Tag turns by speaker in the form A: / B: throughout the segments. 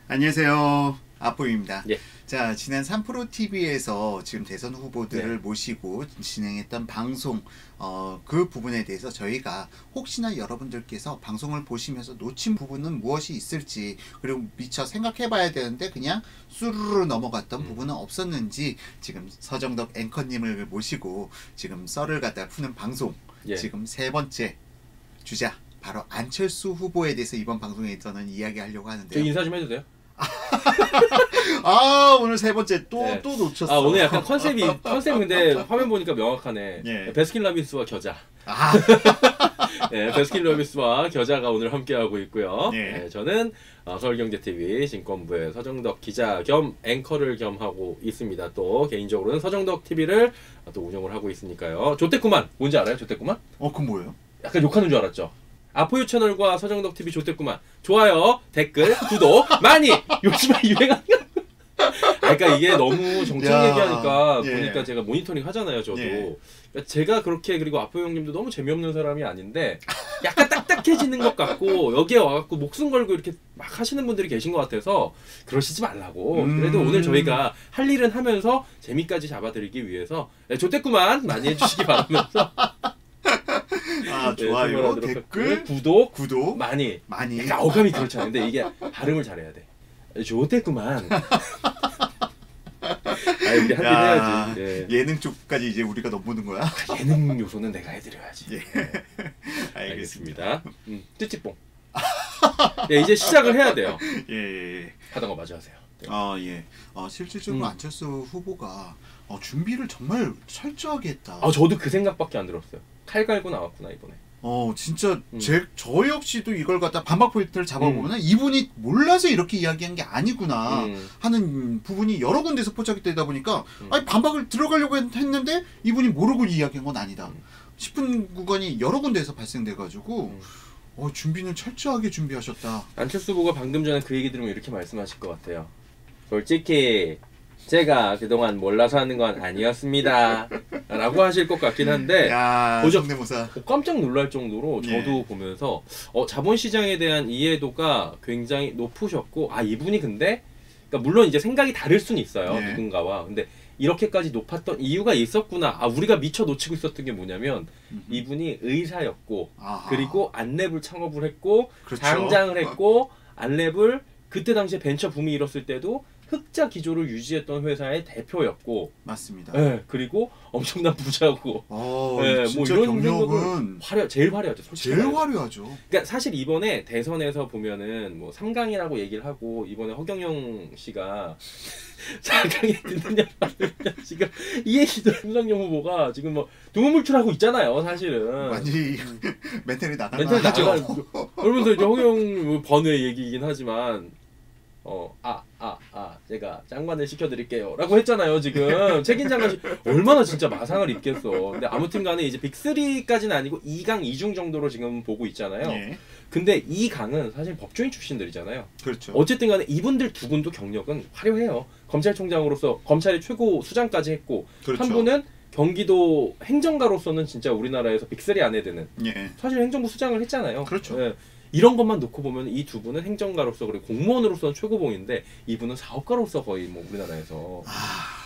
A: 안녕하세요. 아뽀입니다.
B: 예.
A: 자, 지난 3프로TV에서 지금 대선 후보들을
B: 네.
A: 모시고 진행했던 방송, 그 부분에 대해서 저희가 혹시나 여러분들께서 방송을 보시면서 놓친 부분은 무엇이 있을지, 그리고 미처 생각해 봐야 되는데 그냥 수르르 넘어갔던 부분은 없었는지, 지금 서정덕 앵커님을 모시고 지금 썰을 갖다 푸는 방송,
B: 예.
A: 지금 세 번째 주자, 바로 안철수 후보에 대해서 이번 방송에서는 이야기하려고
B: 저
A: 하는데요.
B: 인사 좀 해도 돼요?
A: 아, 오늘 세 번째 또
B: 네.
A: 놓쳤어.
B: 아, 오늘 약간 컨셉 근데 화면 보니까 명확하네.
A: 예.
B: 베스킨라빈스와 겨자.
A: 아,
B: 네, 베스킨라빈스와 겨자가 오늘 함께하고 있고요.
A: 예.
B: 네, 저는 서울경제TV 진권부의 서정덕 기자 겸 앵커를 겸하고 있습니다. 또 개인적으로는 서정덕TV를 또 운영을 하고 있으니까요. 조태구만 뭔지 알아요? 조태구만?
A: 그건 뭐예요?
B: 약간 욕하는 줄 알았죠? 아포유 채널과 서정덕TV 좋댔구만. 좋아요, 댓글, 구독 많이! 요즘에 유행하는 거. 그러니까 이게 너무 정책
A: 야,
B: 얘기하니까
A: 예.
B: 보니까 제가 모니터링 하잖아요, 저도.
A: 예.
B: 그러니까 제가 그렇게, 그리고 아포유 형님도 너무 재미없는 사람이 아닌데 약간 딱딱해지는 것 같고 여기에 와갖고 목숨 걸고 이렇게 막 하시는 분들이 계신 것 같아서 그러시지 말라고. 그래도 오늘 저희가 할 일은 하면서 재미까지 잡아드리기 위해서 좋댔구만 많이 해주시기 바라면서
A: 아, 좋아요,
B: 네,
A: 댓글,
B: 구독 많이.
A: 많이.
B: 약간 어감이 그렇잖아요. 근데 이게 발음을 잘해야 돼. 좋댔구만. 이게 하긴 해야지. 예.
A: 예능 쪽까지 이제 우리가 넘보는 거야?
B: 예능 요소는 내가 해드려야지.
A: 예.
B: 네.
A: 알겠습니다.
B: 찌찌뽕. 예, 이제 시작을 해야 돼요.
A: 예.
B: 하던 거 마저 하세요. 네.
A: 예. 실질적으로 안철수 후보가 준비를 정말 철저하게 했다.
B: 저도 그 생각밖에 안 들었어요. 칼 갈고 나왔구나 이번에.
A: 진짜 저 역시도 이걸 갖다 반박 포인트를 잡아보면 이분이 몰라서 이렇게 이야기한 게 아니구나 하는 부분이 여러 군데서 포착이 되다 보니까 아니, 반박을 들어가려고 했는데 이분이 모르고 이야기한 건 아니다 싶은 구간이 여러 군데에서 발생돼가지고 준비는 철저하게 준비하셨다.
B: 안철수 후보가 방금 전에 그 얘기 들으면 이렇게 말씀하실 것 같아요. 솔직히 제가 그동안 몰라서 하는 건 아니었습니다 라고 하실 것 같긴 한데
A: 성대모사.
B: 깜짝 놀랄 정도로 저도
A: 예.
B: 보면서 자본시장에 대한 이해도가 굉장히 높으셨고 이분이 근데 그러니까 물론 이제 생각이 다를 수는 있어요.
A: 예.
B: 누군가와. 근데 이렇게까지 높았던 이유가 있었구나. 우리가 미처 놓치고 있었던 게 뭐냐면 이분이 의사였고 그리고 안랩을 창업을 했고
A: 그렇죠.
B: 상장을 했고 안랩을 그때 당시에 벤처 붐이 일었을 때도 흑자 기조를 유지했던 회사의 대표였고
A: 맞습니다.
B: 그리고 엄청난 부자고
A: 진짜
B: 뭐 이런
A: 경력은
B: 제일 화려하죠. 솔직히
A: 제일 화려하죠.
B: 그러니까 사실 이번에 대선에서 보면은 뭐 3강이라고 얘기를 하고 이번에 허경영 씨가 4강에 드느냐 마느냐 지금 이 얘기도 윤석열 후보가 지금 뭐 두문불출하고 있잖아요. 사실은
A: 완전히 멘탈이
B: 멘탈
A: 나가죠.
B: 그러면서 이제 허경영 번외 얘기이긴 하지만 제가 장관을 시켜드릴게요 라고 했잖아요. 지금 책임 장관이 얼마나 진짜 마상을 입겠어. 근데 아무튼 간에 이제 빅3까지는 아니고 2강 2중 정도로 지금 보고 있잖아요.
A: 예.
B: 근데 이 강은 사실 법조인 출신들이잖아요.
A: 그렇죠.
B: 어쨌든 간에 이분들 두 분도 경력은 화려해요. 검찰총장으로서 검찰의 최고 수장까지 했고
A: 그렇죠.
B: 한 분은 경기도 행정가로서는 진짜 우리나라에서 빅3 안에 드는
A: 예.
B: 사실 행정부 수장을 했잖아요.
A: 그렇죠.
B: 예. 이런 것만 놓고 보면 이 두 분은 행정가로서 그리고 공무원으로서는 최고봉인데 이분은 사업가로서 거의 뭐 우리나라에서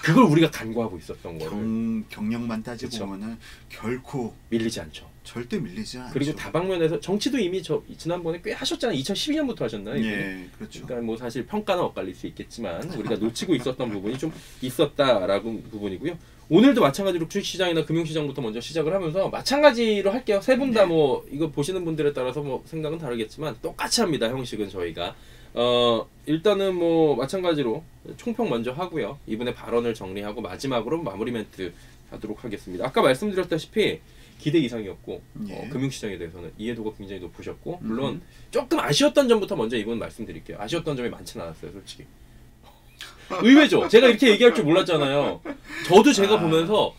B: 그걸 우리가 간과하고 있었던 거를
A: 경력만 따지고
B: 그쵸.
A: 보면은 결코
B: 밀리지 않죠.
A: 절대 밀리지 않죠.
B: 그리고 다방면에서 정치도 이미 지난번에 꽤 하셨잖아요. 2012년부터 하셨나요?
A: 예, 그렇죠.
B: 그러니까 뭐 사실 평가는 엇갈릴 수 있겠지만 우리가 놓치고 있었던 부분이 좀 있었다라고 부분이고요. 오늘도 마찬가지로 주식시장이나 금융시장부터 먼저 시작을 하면서 마찬가지로 할게요. 세 분 다 뭐 이거 보시는 분들에 따라서 뭐 생각은 다르겠지만 똑같이 합니다. 형식은 저희가 일단은 뭐 마찬가지로 총평 먼저 하고요. 이분의 발언을 정리하고 마지막으로 마무리 멘트 하도록 하겠습니다. 아까 말씀드렸다시피 기대 이상이었고 금융시장에 대해서는 이해도가 굉장히 높으셨고 물론 조금 아쉬웠던 점부터 먼저 이분 말씀드릴게요. 아쉬웠던 점이 많지는 않았어요. 솔직히 의외죠. 제가 이렇게 얘기할 줄 몰랐잖아요. 저도 제가 보면서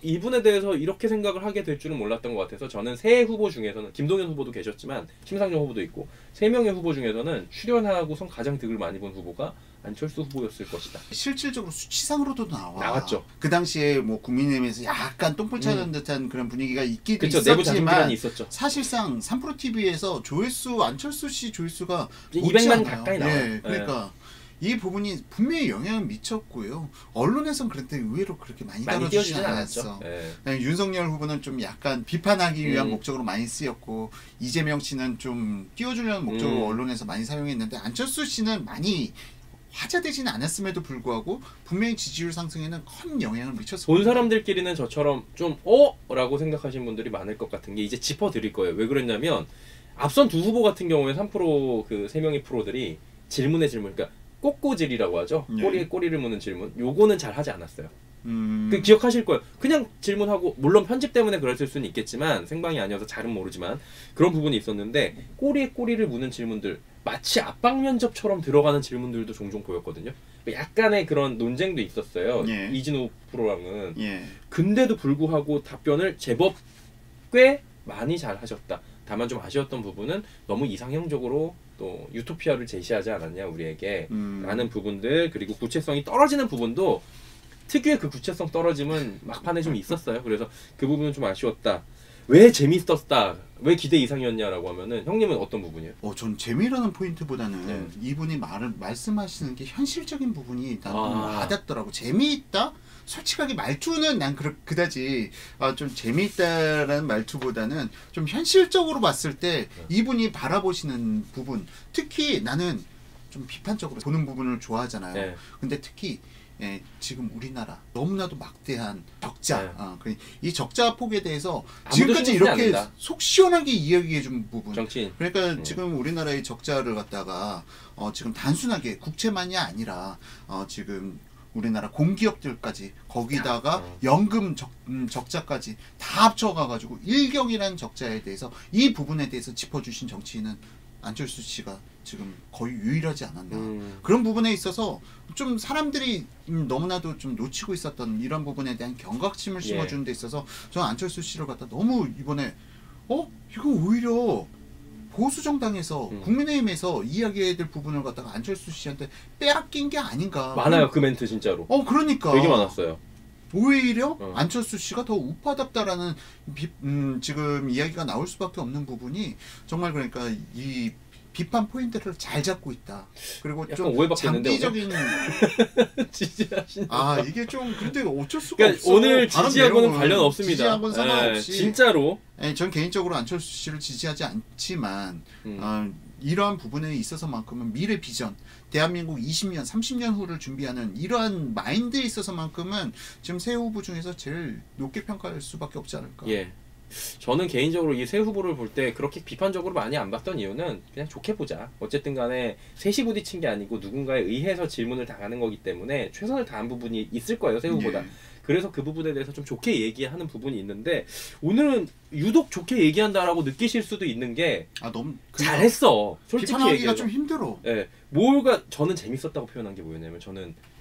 B: 이분에 대해서 이렇게 생각을 하게 될 줄은 몰랐던 것 같아서 저는 세 후보 중에서는 김동연 후보도 계셨지만 심상정 후보도 있고 세 명의 후보 중에서는 출연하고선 가장 득을 많이 본 후보가 안철수 후보였을 것이다.
A: 실질적으로 수치상으로도
B: 나왔죠.
A: 그 당시에 뭐 국민의힘에서 약간 똥볼 차는 듯한 그런 분위기가 있기도
B: 그쵸, 내부
A: 있었지만
B: 자존심이 있었죠.
A: 사실상 3프로TV에서 조회수 안철수 씨 조회수가
B: 200만 가까이 나와요.
A: 예, 그러니까 이 부분이 분명히 영향을 미쳤고요. 언론에선 그런데 의외로 그렇게 많이 다뤄주지 않았어. 네. 윤석열 후보는 좀 약간 비판하기 위한 목적으로 많이 쓰였고 이재명 씨는 좀 띄워주려는 목적으로 언론에서 많이 사용했는데 안철수 씨는 많이 화제되지는 않았음에도 불구하고 분명히 지지율 상승에는 큰 영향을 미쳤습니다.
B: 본 사람들끼리는 저처럼 좀 라고 생각하시는 분들이 많을 것 같은 게 이제 짚어드릴 거예요. 왜 그랬냐면 앞선 두 후보 같은 경우에 3% 그 3명의 프로들이 질문에 질문, 그러니까 꼬꼬질이라고 하죠. 꼬리에 꼬리를 무는 질문. 요거는 잘 하지 않았어요. 그 기억하실 거예요. 그냥 질문하고 물론 편집 때문에 그랬을 수는 있겠지만 생방이 아니어서 잘은 모르지만 그런 부분이 있었는데 꼬리에 꼬리를 무는 질문들 마치 압박 면접처럼 들어가는 질문들도 종종 보였거든요. 약간의 그런 논쟁도 있었어요. 이진우 프로랑은. 근데도 불구하고 답변을 제법 꽤 많이 잘 하셨다. 다만 좀 아쉬웠던 부분은 너무 이상형적으로 또 유토피아를 제시하지 않았냐 우리에게 라는 부분들, 그리고 구체성이 떨어지는 부분도 특유의 그 구체성 떨어짐은 막판에 좀 있었어요. 그래서 그 부분은 좀 아쉬웠다. 왜 재밌었다, 왜 기대 이상이었냐라고 하면은 형님은 어떤 부분이에요?
A: 전 재미라는 포인트보다는 이분이 말씀하시는 게 현실적인 부분이 나는 와닿더라고. 재미있다? 솔직하게 말투는 난 그다지 좀 재미있다라는 말투보다는 좀 현실적으로 봤을 때 이분이 바라보시는 부분, 특히 나는 좀 비판적으로 보는 부분을 좋아하잖아요. 근데 특히 지금 우리나라 너무나도 막대한 적자, 이 적자 폭에 대해서 지금까지 이렇게 속 시원하게 이야기해준 부분.
B: 정치인.
A: 그러니까 지금 우리나라의 적자를 갖다가 지금 단순하게 국채만이 아니라 지금 우리나라 공기업들까지 거기다가 연금 적자까지 다 합쳐가가지고 일경이라는 적자에 대해서 이 부분에 대해서 짚어주신 정치인은 안철수 씨가 지금 거의 유일하지 않았나. 그런 부분에 있어서 좀 사람들이 너무나도 좀 놓치고 있었던 이런 부분에 대한 경각심을 심어주는 데 있어서 저는 안철수 씨를 갖다 너무 이번에 이거 오히려 보수 정당에서 국민의힘에서 이야기해야 될 부분을 갖다가 안철수 씨한테 빼앗긴 게 아닌가.
B: 많아요 그 멘트 진짜로.
A: 그러니까
B: 되게 많았어요.
A: 오히려 안철수 씨가 더 우파답다라는 지금 이야기가 나올 수밖에 없는 부분이 정말 그러니까 이 비판 포인트를 잘 잡고 있다. 그리고 좀 장기적인
B: 지지하신
A: 이게 좀 근데 어쩔 수가
B: 그러니까
A: 없어.
B: 오늘 지지하고는 관련 없습니다.
A: 지지하고는 상관없이
B: 진짜로.
A: 전 개인적으로 안철수 씨를 지지하지 않지만 이러한 부분에 있어서만큼은 미래 비전, 대한민국 20년, 30년 후를 준비하는 이러한 마인드에 있어서만큼은 지금 새 후보 중에서 제일 높게 평가할 수밖에 없지 않을까.
B: 저는 개인적으로 이 새 후보를 볼 때 그렇게 비판적으로 많이 안 봤던 이유는 그냥 좋게 보자. 어쨌든 간에 셋이 부딪힌 게 아니고 누군가에 의해서 질문을 당하는 거기 때문에 최선을 다한 부분이 있을 거예요, 새 후보다. 그래서 그 부분에 대해서 좀 좋게 얘기하는 부분이 있는데 오늘은 유독 좋게 얘기한다라고 느끼실 수도 있는 게
A: 너무
B: 잘했어. 솔직히
A: 비판하기가 좀 힘들어.
B: 저는 재밌었다고 표현한 게 뭐였냐면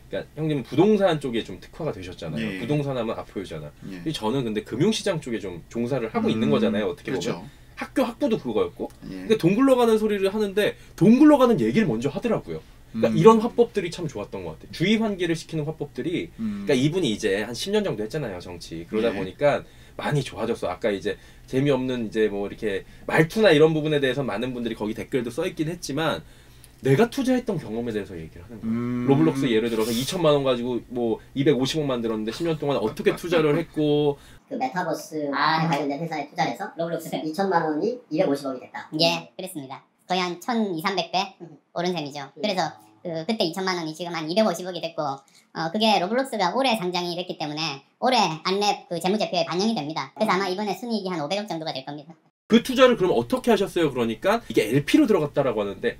B: 그러니까 형님은 부동산 쪽에 좀 특화가 되셨잖아요. 부동산 하면 아포유잖아. 저는 근데 금융시장 쪽에 좀 종사를 하고 있는 거잖아요. 어떻게 보면. 학부도 그거였고. 근데 돈 굴러가는 소리를 하는데 돈 굴러가는 얘기를 먼저 하더라고요. 그러니까 이런 화법들이 참 좋았던 것 같아요. 주의 환기를 시키는 화법들이. 그러니까 이분이 이제 한 10년 정도 했잖아요, 정치. 그러다 보니까 많이 좋아졌어. 아까 이제 재미없는 이제 뭐 이렇게 말투나 이런 부분에 대해서 많은 분들이 거기 댓글도 써있긴 했지만 내가 투자했던 경험에 대해서 얘기를 하는 거야. 로블록스 예를 들어서 2천만 원 가지고 뭐 250억 만들었는데 10년 동안 어떻게 투자를 했고
C: 그 메타버스 관련된 회사에 투자를 해서 로블록스 2천만 원이 250억이 됐다.
D: 그렇습니다. 거의 한 1,200~300배 오른 셈이죠. 그래서 그때 2천만 원이 지금 한 250억이 됐고 그게 로블록스가 올해 상장이 됐기 때문에 올해 안랩 그 재무제표에 반영이 됩니다. 그래서 아마 이번에 순이익이 한 500억 정도가 될 겁니다.
B: 그 투자를 그럼 어떻게 하셨어요? 그러니까 이게 LP로 들어갔다라고 하는데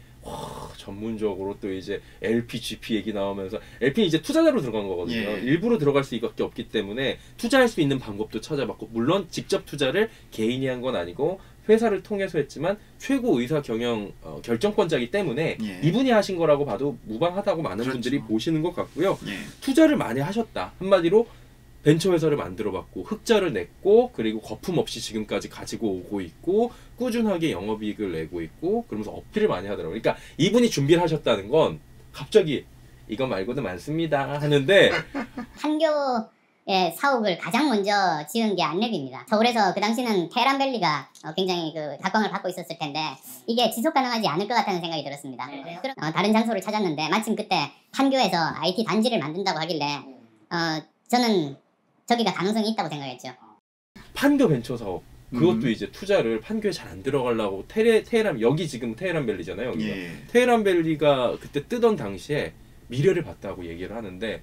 B: 전문적으로 또 이제 LP, GP 얘기 나오면서 LP는 이제 투자자로 들어간 거거든요. 일부러 들어갈 수밖에 없기 때문에 투자할 수 있는 방법도 찾아봤고 물론 직접 투자를 개인이 한 건 아니고 회사를 통해서 했지만 최고 의사 경영 결정권자이기 때문에 이분이 하신 거라고 봐도 무방하다고 많은 분들이 보시는 것 같고요. 투자를 많이 하셨다. 한마디로 벤처회사를 만들어봤고 흑자를 냈고 그리고 거품 없이 지금까지 가지고 오고 있고 꾸준하게 영업이익을 내고 있고 그러면서 어필을 많이 하더라고요. 그러니까 이분이 준비를 하셨다는 건 갑자기 이거 말고도 많습니다 하는데
D: 한교 사옥을 가장 먼저 지은 게 안랩입니다. 서울에서 그 당시는 테헤란밸리가 굉장히 그 각광을 받고 있었을 텐데 이게 지속 가능하지 않을 것 같다는 생각이 들었습니다. 다른 장소를 찾았는데 마침 그때 판교에서 IT 단지를 만든다고 하길래 저는 저기가 가능성이 있다고 생각했죠.
B: 판교 벤처 사업 그것도 이제 투자를 판교에 잘 안 들어가려고 테헤란 여기 지금 테헤란밸리잖아요. 여기가. 테헤란밸리가 그때 뜨던 당시에 미래를 봤다고 얘기를 하는데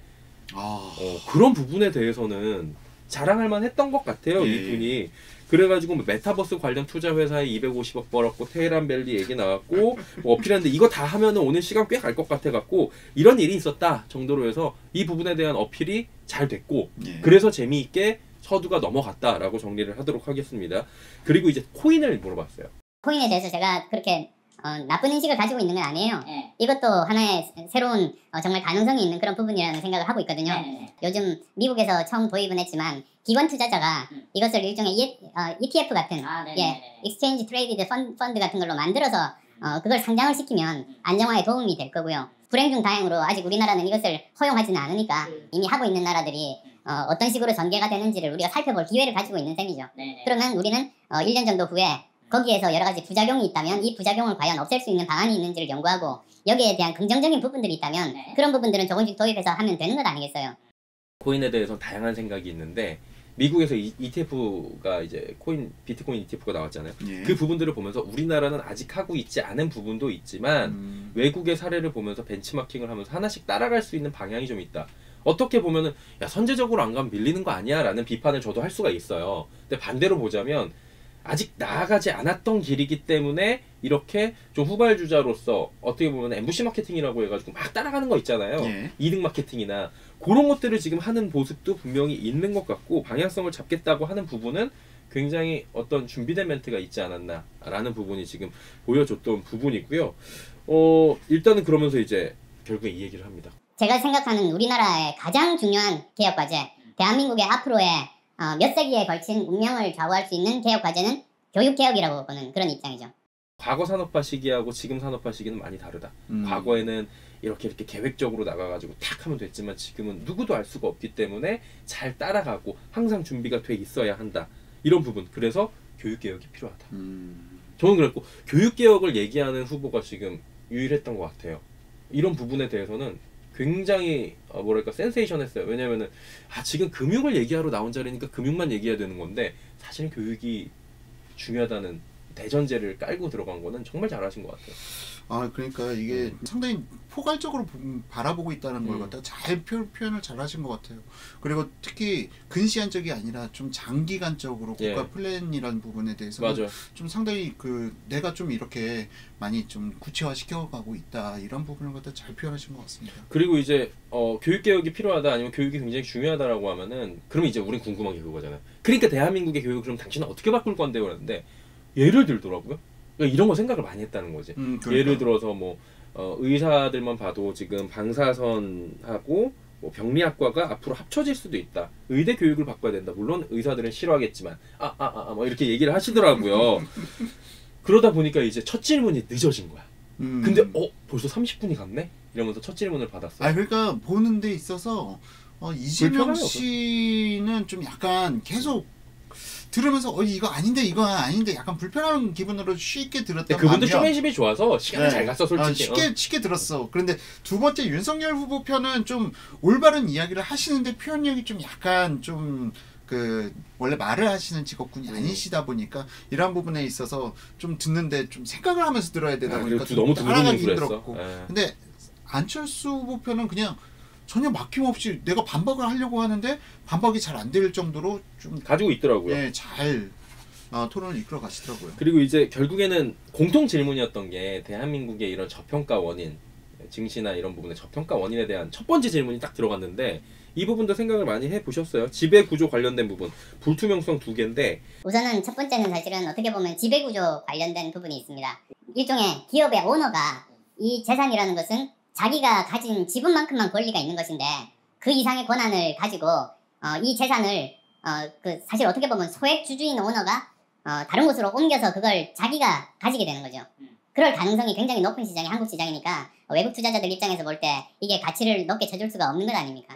B: 그런 부분에 대해서는 자랑할 만했던 것 같아요. 이분이. 그래가지고 메타버스 관련 투자 회사에 250억 벌었고 테헤란밸리 얘기 나왔고 뭐 어필했는데 이거 다 하면은 오늘 시간 꽤 갈 것 같아갖고 이런 일이 있었다 정도로 해서 이 부분에 대한 어필이 잘 됐고 그래서 재미있게 서두가 넘어갔다라고 정리를 하도록 하겠습니다. 그리고 이제 코인을 물어봤어요.
D: 코인에 대해서 제가 그렇게 나쁜 인식을 가지고 있는 건 아니에요. 이것도 하나의 새로운 정말 가능성이 있는 그런 부분이라는 생각을 하고 있거든요. 요즘 미국에서 처음 도입은 했지만 기관 투자자가 이것을 일종의 ETF 같은 Exchange Traded Fund 같은 걸로 만들어서 그걸 상장을 시키면 안정화에 도움이 될 거고요. 불행 중 다행으로 아직 우리나라는 이것을 허용하지는 않으니까 이미 하고 있는 나라들이 어떤 식으로 전개가 되는지를 우리가 살펴볼 기회를 가지고 있는 셈이죠. 그러면 우리는 1년 정도 후에 거기에서 여러 가지 부작용이 있다면 이 부작용을 과연 없앨 수 있는 방안이 있는지를 연구하고 여기에 대한 긍정적인 부분들이 있다면 그런 부분들은 조금씩 도입해서 하면 되는 것 아니겠어요?
B: 코인에 대해서 다양한 생각이 있는데 미국에서 ETF가 이제 비트코인 ETF가 나왔잖아요. 그 부분들을 보면서 우리나라는 아직 하고 있지 않은 부분도 있지만 외국의 사례를 보면서 벤치마킹을 하면서 하나씩 따라갈 수 있는 방향이 좀 있다. 어떻게 보면은 야 선제적으로 안 가면 밀리는 거 아니야? 라는 비판을 저도 할 수가 있어요. 근데 반대로 보자면 아직 나아가지 않았던 길이기 때문에 이렇게 좀 후발주자로서 어떻게 보면 MVC 마케팅이라고 해가지고 막 따라가는 거 있잖아요. 이득 마케팅이나 그런 것들을 지금 하는 모습도 분명히 있는 것 같고 방향성을 잡겠다고 하는 부분은 굉장히 어떤 준비된 멘트가 있지 않았나라는 부분이 지금 보여줬던 부분이고요. 일단은 그러면서 이제 결국에 이 얘기를 합니다.
D: 제가 생각하는 우리나라의 가장 중요한 개혁과제, 대한민국의 앞으로의 몇 세기에 걸친 운명을 좌우할 수 있는 개혁과제는 교육개혁이라고 보는 그런 입장이죠.
B: 과거 산업화 시기하고 지금 산업화 시기는 많이 다르다. 과거에는 이렇게 계획적으로 나가가지고 탁 하면 됐지만 지금은 누구도 알 수가 없기 때문에 잘 따라가고 항상 준비가 돼 있어야 한다. 이런 부분. 그래서 교육개혁이 필요하다. 저는 그랬고 교육개혁을 얘기하는 후보가 지금 유일했던 것 같아요. 이런 부분에 대해서는 굉장히 뭐랄까 센세이션했어요. 왜냐면은 지금 금융을 얘기하러 나온 자리니까 금융만 얘기해야 되는 건데 사실은 교육이 중요하다는 대전제를 깔고 들어간 거는 정말 잘하신 것 같아요.
A: 그러니까 이게 상당히 포괄적으로 바라보고 있다는 걸 갖다 잘 표현을 잘 하신 것 같아요. 그리고 특히 근시안적이 아니라 좀 장기간적으로 국가 플랜이라는 부분에 대해서 좀 상당히 내가 좀 이렇게 많이 좀 구체화 시켜가고 있다 이런 부분을 갖다 잘 표현하신 것 같습니다.
B: 그리고 이제 교육개혁이 필요하다 아니면 교육이 굉장히 중요하다라고 하면은 그럼 이제 우린 궁금한 게 그거잖아요. 그러니까 대한민국의 교육을 그럼 당신은 어떻게 바꿀 건데요? 그러는데 예를 들더라고요. 그러니까 이런 거 생각을 많이 했다는 거지. 그러니까. 예를 들어서 뭐 의사들만 봐도 지금 방사선하고 뭐 병리학과가 앞으로 합쳐질 수도 있다. 의대 교육을 바꿔야 된다. 물론 의사들은 싫어하겠지만 뭐 이렇게 얘기를 하시더라고요. 그러다 보니까 이제 첫 질문이 늦어진 거야. 근데 벌써 30분이 갔네? 이러면서 첫 질문을 받았어요.
A: 그러니까 보는 데 있어서 이재명 씨는 좀 약간 계속 들으면서 이거 아닌데 약간 불편한 기분으로 쉽게 들었단 말이야.
B: 그분도 쇼맨십이 좋아서 시간이 잘 갔어 솔직히.
A: 쉽게 들었어. 그런데 두 번째 윤석열 후보 편은 좀 올바른 이야기를 하시는데 표현력이 좀 약간 좀 원래 말을 하시는 직업군이 아니시다 보니까 이런 부분에 있어서 좀 듣는데 좀 생각을 하면서 들어야 되다 보니까 좀
B: 너무
A: 따라가기 힘들었고. 근데 안철수 후보 편은 그냥 전혀 막힘없이 내가 반박을 하려고 하는데 반박이 잘 안 될 정도로 좀
B: 가지고 있더라고요.
A: 잘 토론을 이끌어 가시더라고요.
B: 그리고 이제 결국에는 공통 질문이었던 게 대한민국의 이런 저평가 원인, 증시나 이런 부분의 저평가 원인에 대한 첫 번째 질문이 딱 들어갔는데 이 부분도 생각을 많이 해보셨어요? 지배구조 관련된 부분, 불투명성 2개인데
D: 우선은 첫 번째는 사실은 어떻게 보면 지배구조 관련된 부분이 있습니다. 일종의 기업의 오너가 이 재산이라는 것은 자기가 가진 지분만큼만 권리가 있는 것인데 그 이상의 권한을 가지고 이 재산을 사실 어떻게 보면 소액 주주인 오너가 다른 곳으로 옮겨서 그걸 자기가 가지게 되는 거죠. 그럴 가능성이 굉장히 높은 시장이 한국 시장이니까 외국 투자자들 입장에서 볼 때 이게 가치를 높게 쳐줄 수가 없는 것 아닙니까?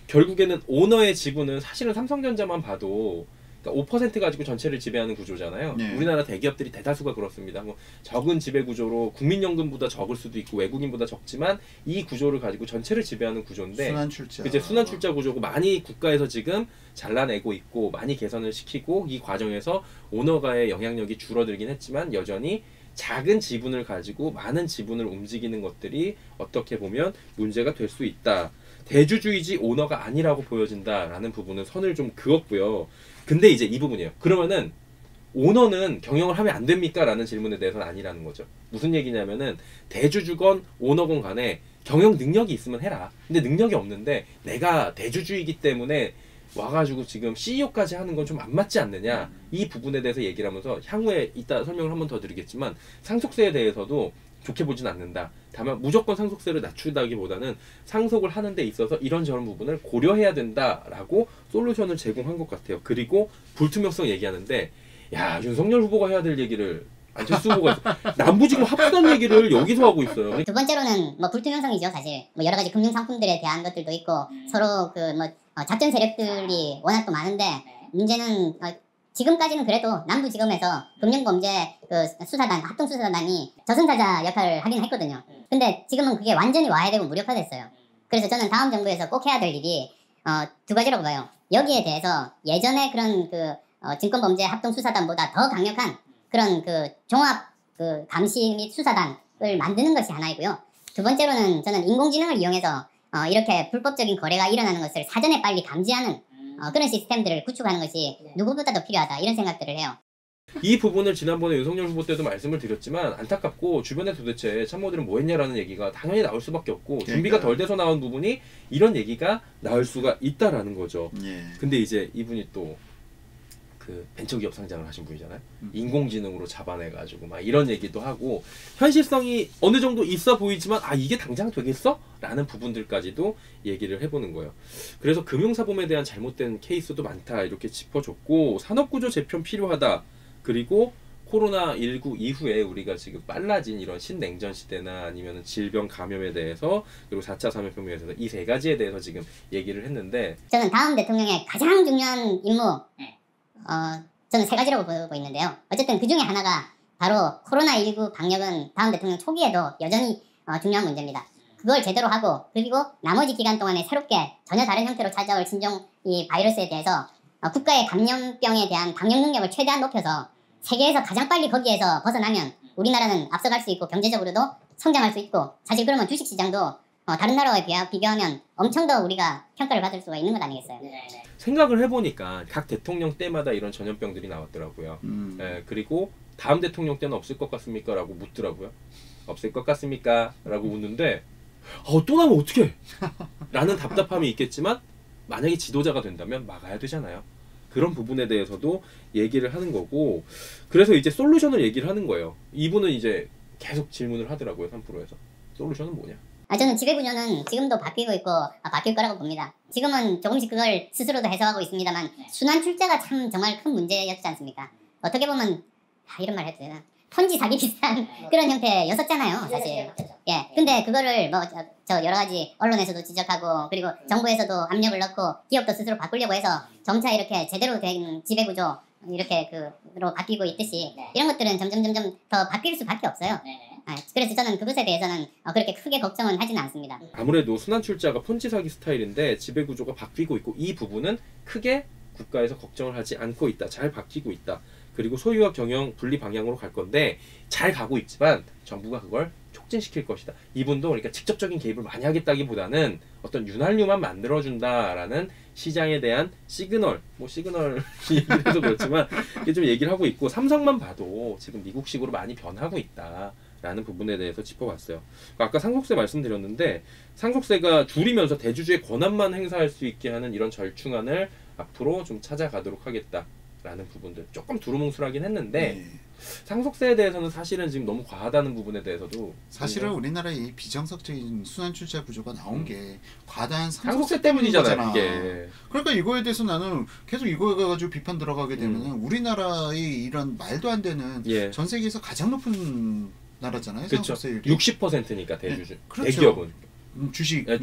B: 결국에는 오너의 지분은 사실은 삼성전자만 봐도 그러니까 5% 가지고 전체를 지배하는 구조잖아요.
A: 네.
B: 우리나라 대기업들이 대다수가 그렇습니다. 뭐 적은 지배 구조로 국민연금보다 적을 수도 있고 외국인보다 적지만 이 구조를 가지고 전체를 지배하는 구조인데
A: 순환 출자.
B: 이제 순환 출자 구조고 많이 국가에서 지금 잘라내고 있고 많이 개선을 시키고 이 과정에서 오너가의 영향력이 줄어들긴 했지만 여전히 작은 지분을 가지고 많은 지분을 움직이는 것들이 어떻게 보면 문제가 될 수 있다. 대주주의지 오너가 아니라고 보여진다라는 부분은 선을 좀 그었고요. 근데 이제 이 부분이에요. 그러면은 오너는 경영을 하면 안 됩니까? 라는 질문에 대해서는 아니라는 거죠. 무슨 얘기냐면은 대주주건 오너건 간에 경영 능력이 있으면 해라. 근데 능력이 없는데 내가 대주주이기 때문에 와가지고 지금 CEO까지 하는 건 좀 안 맞지 않느냐. 이 부분에 대해서 얘기를 하면서 향후에 이따 설명을 한 번 더 드리겠지만 상속세에 대해서도 좋게 보진 않는다. 다만 무조건 상속세를 낮추다기보다는 상속을 하는 데 있어서 이런저런 부분을 고려해야 된다라고 솔루션을 제공한 것 같아요. 그리고 불투명성 얘기하는데 야 윤석열 후보가 해야 될 얘기를 안철수 후보가 남부지검 합산 얘기를 여기서 하고 있어요.
D: 두 번째로는 뭐 불투명성이죠. 사실 뭐 여러 가지 금융 상품들에 대한 것들도 있고 서로 그 뭐 작전 세력들이 워낙 또 많은데 문제는 지금까지는 그래도 남부지검에서 금융범죄 그 수사단 합동수사단이 저승사자 역할을 하긴 했거든요. 근데 지금은 그게 완전히 와해되고 무력화됐어요. 그래서 저는 다음 정부에서 꼭 해야 될 일이 두 가지라고 봐요. 여기에 대해서 예전에 그런 그 증권범죄 합동수사단보다 더 강력한 그런 그 종합 그 감시 및 수사단을 만드는 것이 하나이고요. 두 번째로는 저는 인공지능을 이용해서 이렇게 불법적인 거래가 일어나는 것을 사전에 빨리 감지하는 그런 시스템들을 구축하는 것이 누구보다도 필요하다 이런 생각들을 해요.
B: 이 부분을 지난번에 윤석열 후보 때도 말씀을 드렸지만 안타깝고 주변에 도대체 참모들은 뭐 했냐라는 얘기가 당연히 나올 수밖에 없고 준비가 덜 돼서 나온 부분이 이런 얘기가 나올 수가 있다라는 거죠.
A: 예.
B: 근데 이제 이분이 또 그 벤처기업 상장을 하신 분이잖아요. 인공지능으로 잡아내가지고 막 이런 얘기도 하고 현실성이 어느 정도 있어 보이지만 아 이게 당장 되겠어? 라는 부분들까지도 얘기를 해보는 거예요. 그래서 금융사범에 대한 잘못된 케이스도 많다 이렇게 짚어줬고 산업구조 재편 필요하다. 그리고 코로나19 이후에 우리가 지금 빨라진 이런 신냉전 시대나 아니면 질병 감염에 대해서 그리고 4차 산업혁명에서 이 세 가지에 대해서 지금 얘기를 했는데
D: 저는 다음 대통령의 가장 중요한 임무 저는 세 가지라고 보고 있는데요. 어쨌든 그 중에 하나가 바로 코로나19 방역은 다음 대통령 초기에도 여전히 중요한 문제입니다. 그걸 제대로 하고 그리고 나머지 기간 동안에 새롭게 전혀 다른 형태로 찾아올 신종 이 바이러스에 대해서 국가의 감염병에 대한 방역 능력을 최대한 높여서 세계에서 가장 빨리 거기에서 벗어나면 우리나라는 앞서갈 수 있고 경제적으로도 성장할 수 있고 사실 그러면 주식시장도 다른 나라와 비교하면 엄청 더 우리가 평가를 받을 수가 있는 것 아니겠어요?
B: 생각을 해보니까 각 대통령 때마다 이런 전염병들이 나왔더라고요. 그리고 다음 대통령 때는 없을 것 같습니까? 라고 묻더라고요. 없을 것 같습니까? 라고 묻는데 또 나면 어떡해? 라는 답답함이 있겠지만 만약에 지도자가 된다면 막아야 되잖아요. 그런 부분에 대해서도 얘기를 하는 거고 그래서 이제 솔루션을 얘기를 하는 거예요. 이분은 이제 계속 질문을 하더라고요. 3프로에서. 솔루션은 뭐냐?
D: 저는 지배구조는 지금도 바뀌고 있고 바뀔 거라고 봅니다. 지금은 조금씩 그걸 스스로도 해석하고 있습니다만 순환 출자가 참 정말 큰 문제였지 않습니까? 어떻게 보면 이런 말 해도 되나? 폰지 사기 비슷한 그런 형태였었잖아요, 사실. 예. 근데 그거를 뭐 저 여러 가지 언론에서도 지적하고 그리고 정부에서도 압력을 넣고 기업도 스스로 바꾸려고 해서 점차 이렇게 제대로 된 지배구조 이렇게 그로 바뀌고 있듯이 이런 것들은 점점 더 바뀔 수밖에 없어요. 그래서 저는 그것에 대해서는 그렇게 크게 걱정은 하지는 않습니다.
B: 아무래도 순환 출자가 폰지 사기 스타일인데 지배 구조가 바뀌고 있고 이 부분은 크게 국가에서 걱정을 하지 않고 있다. 잘 바뀌고 있다. 그리고 소유와 경영 분리 방향으로 갈 건데 잘 가고 있지만 정부가 그걸 촉진시킬 것이다. 이분도 그러니까 직접적인 개입을 많이 하겠다기보다는 어떤 윤활유만 만들어준다라는 시장에 대한 시그널, 뭐 시그널 얘기를 해서 그렇지만 이게 좀 얘기를 하고 있고 삼성만 봐도 지금 미국식으로 많이 변하고 있다. 라는 부분에 대해서 짚어봤어요. 아까 상속세 말씀드렸는데 상속세가 줄이면서 대주주의 권한만 행사할 수 있게 하는 이런 절충안을 앞으로 좀 찾아가도록 하겠다라는 부분들 조금 두루뭉술하긴 했는데 상속세에 대해서는 사실은 지금 너무 과하다는 부분에 대해서도
A: 사실은 우리나라의 비정석적인 순환 출자 구조가 나온 게 과다한
B: 상속세 때문이잖아요. 이게.
A: 그러니까 이거에 대해서 나는 계속 이거에 가지고 비판 들어가게 되면 우리나라의 이런 말도 안 되는 전 세계에서 가장 높은 나라잖아요.
B: 그렇죠.
A: 상속세율이
B: 60%니까 대주주
A: 그렇죠.
B: 대기업은
A: 주식으로